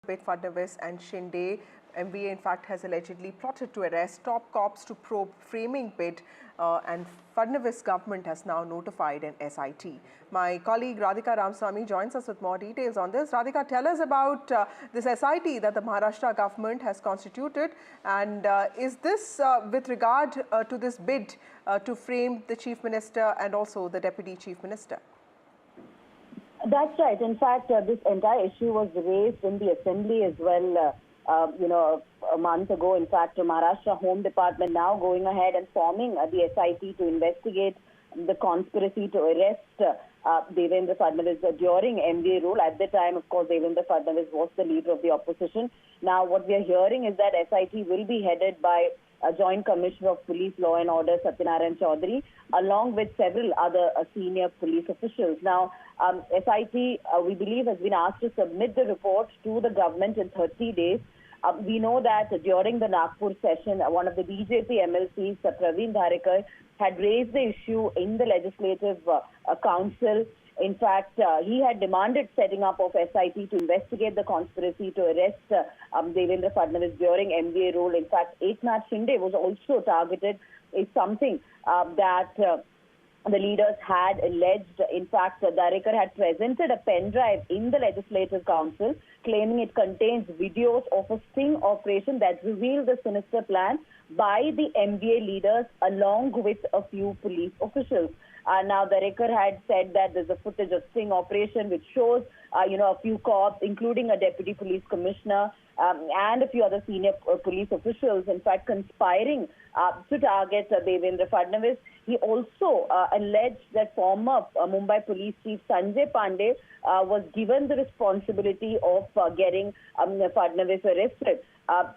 bit Fadnavis and Shinde. MBA, in fact, has allegedly plotted to arrest top cops to probe framing bid, and Fadnavis government has now notified an SIT. My colleague Radhika Ramswamy joins us with more details on this. Radhika, tell us about this SIT that the Maharashtra government has constituted, and is this with regard to this bid to frame the Chief Minister and also the Deputy Chief Minister? That's right. In fact, this entire issue was raised in the Assembly as well, a month ago. In fact, the Maharashtra Home Department now going ahead and forming the SIT to investigate the conspiracy to arrest Devendra Fadnavis during MBA rule. At the time, of course, Devendra Fadnavis was the leader of the opposition. Now, what we are hearing is that SIT will be headed by Joint Commissioner of Police Law and Order Satyanarayan Chaudhary, along with several other senior police officials. Now, SIT, we believe, has been asked to submit the report to the government in 30 days. We know that during the Nagpur session, one of the BJP MLCs, Praveen Dharekar, had raised the issue in the Legislative Council. In fact, he had demanded setting up of SIT to investigate the conspiracy to arrest Devendra Fadnavis during MBA rule. In fact, Eknath Shinde was also targeted. It's something that the leaders had alleged. In fact, Dharekar had presented a pen drive in the Legislative Council claiming it contains videos of a sting operation that revealed the sinister plan by the MBA leaders along with a few police officials. Now, Dharekar had said that there's a footage of sting operation which shows, a few cops, including a deputy police commissioner and a few other senior police officials, in fact, conspiring to target Devendra Fadnavis. He also alleged that former Mumbai police chief Sanjay Pandey was given the responsibility of getting Fadnavis arrested.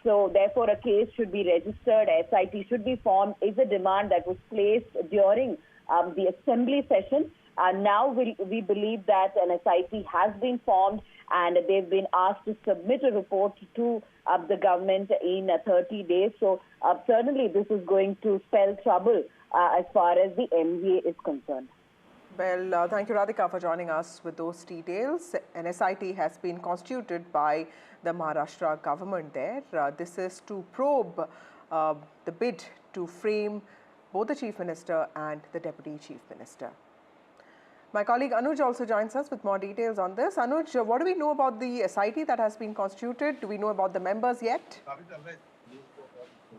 So, therefore, a case should be registered, SIT should be formed, is a demand that was placed during the assembly session. Now we believe that an SIT has been formed and they've been asked to submit a report to the government in 30 days. So certainly this is going to spell trouble as far as the MBA is concerned. Well, thank you, Radhika, for joining us with those details. An SIT has been constituted by the Maharashtra government there. This is to probe the bid to frame both the Chief Minister and the Deputy Chief Minister. My colleague Anuj also joins us with more details on this. Anuj, what do we know about the SIT that has been constituted? Do we know about the members yet?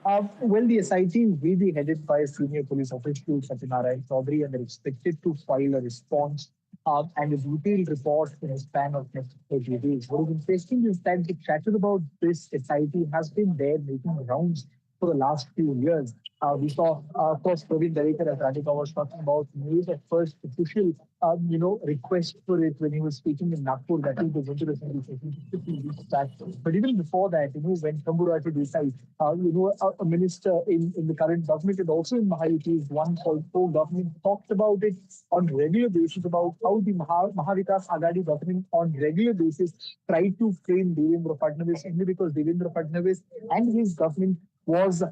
Well, the SIT will be headed by senior police official Satyanarayan Chaudhary, and they're expected to file a response and a detailed report in a span of next 30 days. What is interesting is that the chatter about this SIT has been there making rounds for the last few years. We saw, of course, Praveen Dharekar, as Radhika was talking about, made a first official, request for it when he was speaking in Nagpur that he was going to the assembly session. But even before that, when Shambhurati Desai, a minister in the current government and also in Mahayuti's one called government, talked about it on regular basis about how the Mahavikas Agadi government on regular basis tried to frame Devendra Fadnavis only because Devendra Fadnavis and his government was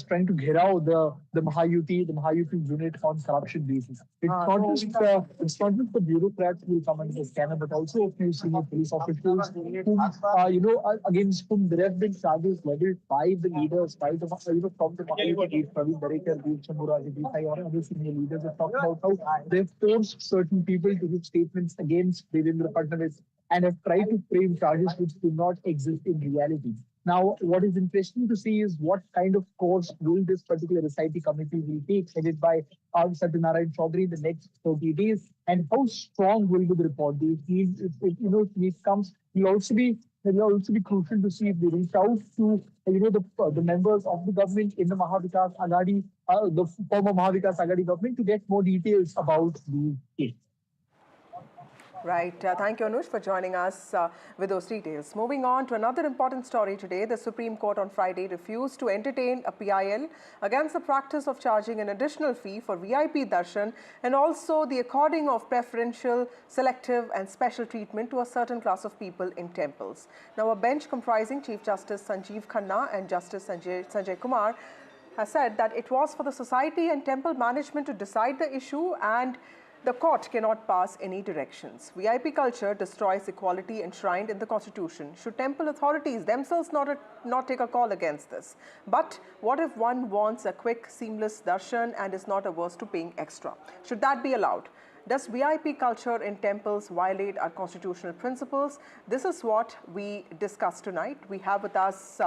trying to get out the Mahayuti unit on corruption basis. It's not just the bureaucrats who will come under the scanner, but also a few senior police officials whom, against whom there have been charges leveled by the leaders, from the Mahayuti, Praveen Dharekar, Shambhurati Desai, or other senior leaders have talked about how they've forced certain people to give statements against Devendra Fadnavis and have tried to frame charges which do not exist in reality. Now, what is interesting to see is what kind of course will this particular SIT committee will take, headed by Satyanarayan Chaudhary in the next 30 days, and how strong will be the report? If it comes, will also be crucial to see if they reach out to the members of the government in the Mahavikas Agadi, the former Mahavikas Agadi government, to get more details about the case. Right. Thank you, Anuj, for joining us with those details. Moving on to another important story today. The Supreme Court on Friday refused to entertain a PIL against the practice of charging an additional fee for VIP darshan and also the according of preferential, selective and special treatment to a certain class of people in temples. Now, a bench comprising Chief Justice Sanjeev Khanna and Justice Sanjay Kumar has said that it was for the society and temple management to decide the issue and the court cannot pass any directions. VIP culture destroys equality enshrined in the Constitution. Should temple authorities themselves not take a call against this? But what if one wants a quick, seamless darshan and is not averse to paying extra? Should that be allowed? Does VIP culture in temples violate our constitutional principles? This is what we discuss tonight. We have with us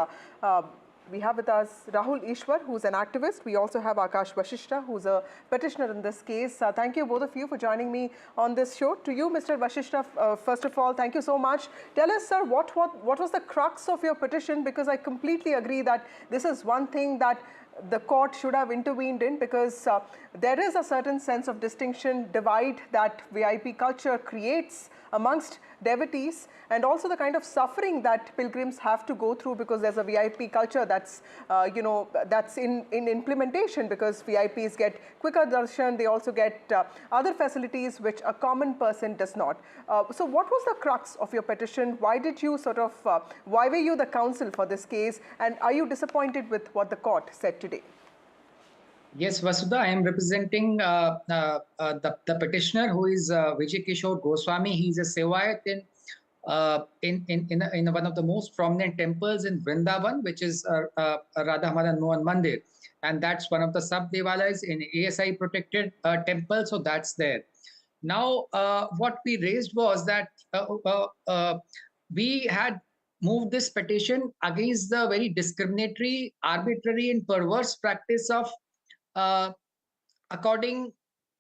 Rahul Ishwar, who's an activist. We also have Akash Vashishta, who's a petitioner in this case. Thank you, both of you, for joining me on this show. To you, Mr. Vashishta, first of all, thank you so much. Tell us, sir, what was the crux of your petition? Because I completely agree that this is one thing that the court should have intervened in, because there is a certain sense of distinction, divide that VIP culture creates amongst devotees, and also the kind of suffering that pilgrims have to go through because there's a VIP culture that's, that's in implementation, because VIPs get quicker darshan, they also get other facilities which a common person does not. So what was the crux of your petition? Why did you why were you the counsel for this case, and are you disappointed with what the court said today? Yes, Vasudha, I am representing the petitioner, who is Vijay Kishore Goswami. He is a Sevayat in one of the most prominent temples in Vrindavan, which is Radha Madan Mohan Mandir. And that's one of the sub-devalayas in ASI protected temple, so that's there. Now, what we raised was that we had moved this petition against the very discriminatory, arbitrary and perverse practice of according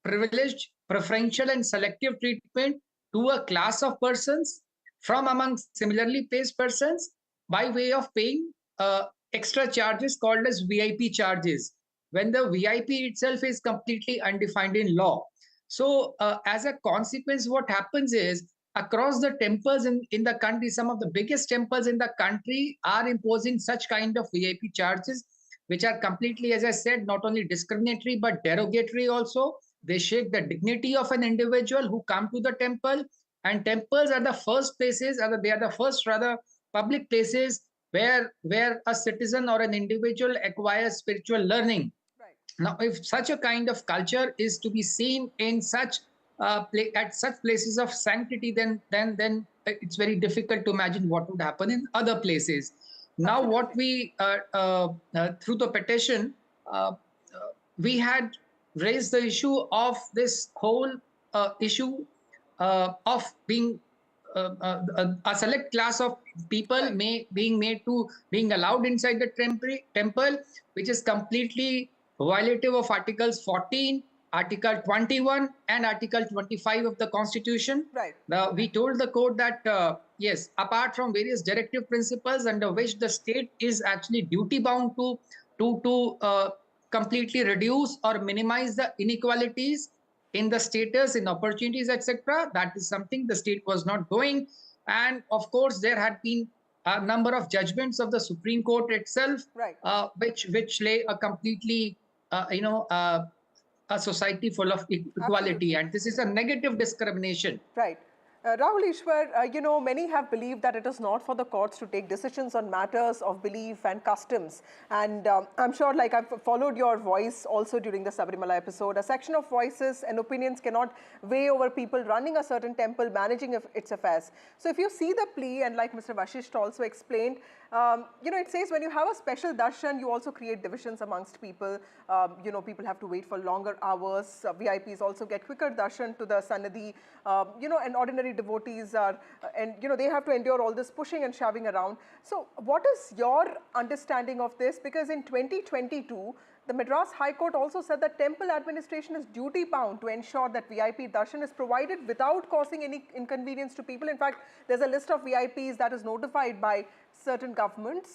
privileged, preferential and selective treatment to a class of persons from among similarly placed persons by way of paying extra charges called as VIP charges, when the VIP itself is completely undefined in law. So as a consequence, what happens is, across the temples in the country, some of the biggest temples in the country are imposing such kind of VIP charges, which are completely, as I said, not only discriminatory, but derogatory also. They shake the dignity of an individual who come to the temple, and temples are the first places, they are the first rather public places where a citizen or an individual acquires spiritual learning. Right. Now, if such a kind of culture is to be seen in such at such places of sanctity, then it's very difficult to imagine what would happen in other places. Now, what we, through the petition, we had raised the issue of this whole issue of being a select class of people being allowed inside the temple, which is completely violative of Articles 14, Article 21 and Article 25 of the Constitution. Right. We told the court that, yes, apart from various directive principles under which the state is actually duty bound to completely reduce or minimize the inequalities in the status, in opportunities, etc., that is something the state was not doing. And of course, there had been a number of judgments of the Supreme Court itself, right, which lay a completely, a society full of equality. Absolutely. And this is a negative discrimination. Right. Rahul Ishwar, many have believed that it is not for the courts to take decisions on matters of belief and customs. And I'm sure, like, I've followed your voice also during the Sabarimala episode. A section of voices and opinions cannot weigh over people running a certain temple, managing its affairs. So if you see the plea, and like Mr. Vashisht also explained, it says when you have a special darshan, you also create divisions amongst people. People have to wait for longer hours. VIPs also get quicker darshan to the Sannidhi. And ordinary devotees are, they have to endure all this pushing and shoving around. So what is your understanding of this? Because in 2022, the Madras High Court also said that temple administration is duty bound to ensure that VIP darshan is provided without causing any inconvenience to people. In fact, there's a list of VIPs that is notified by certain governments.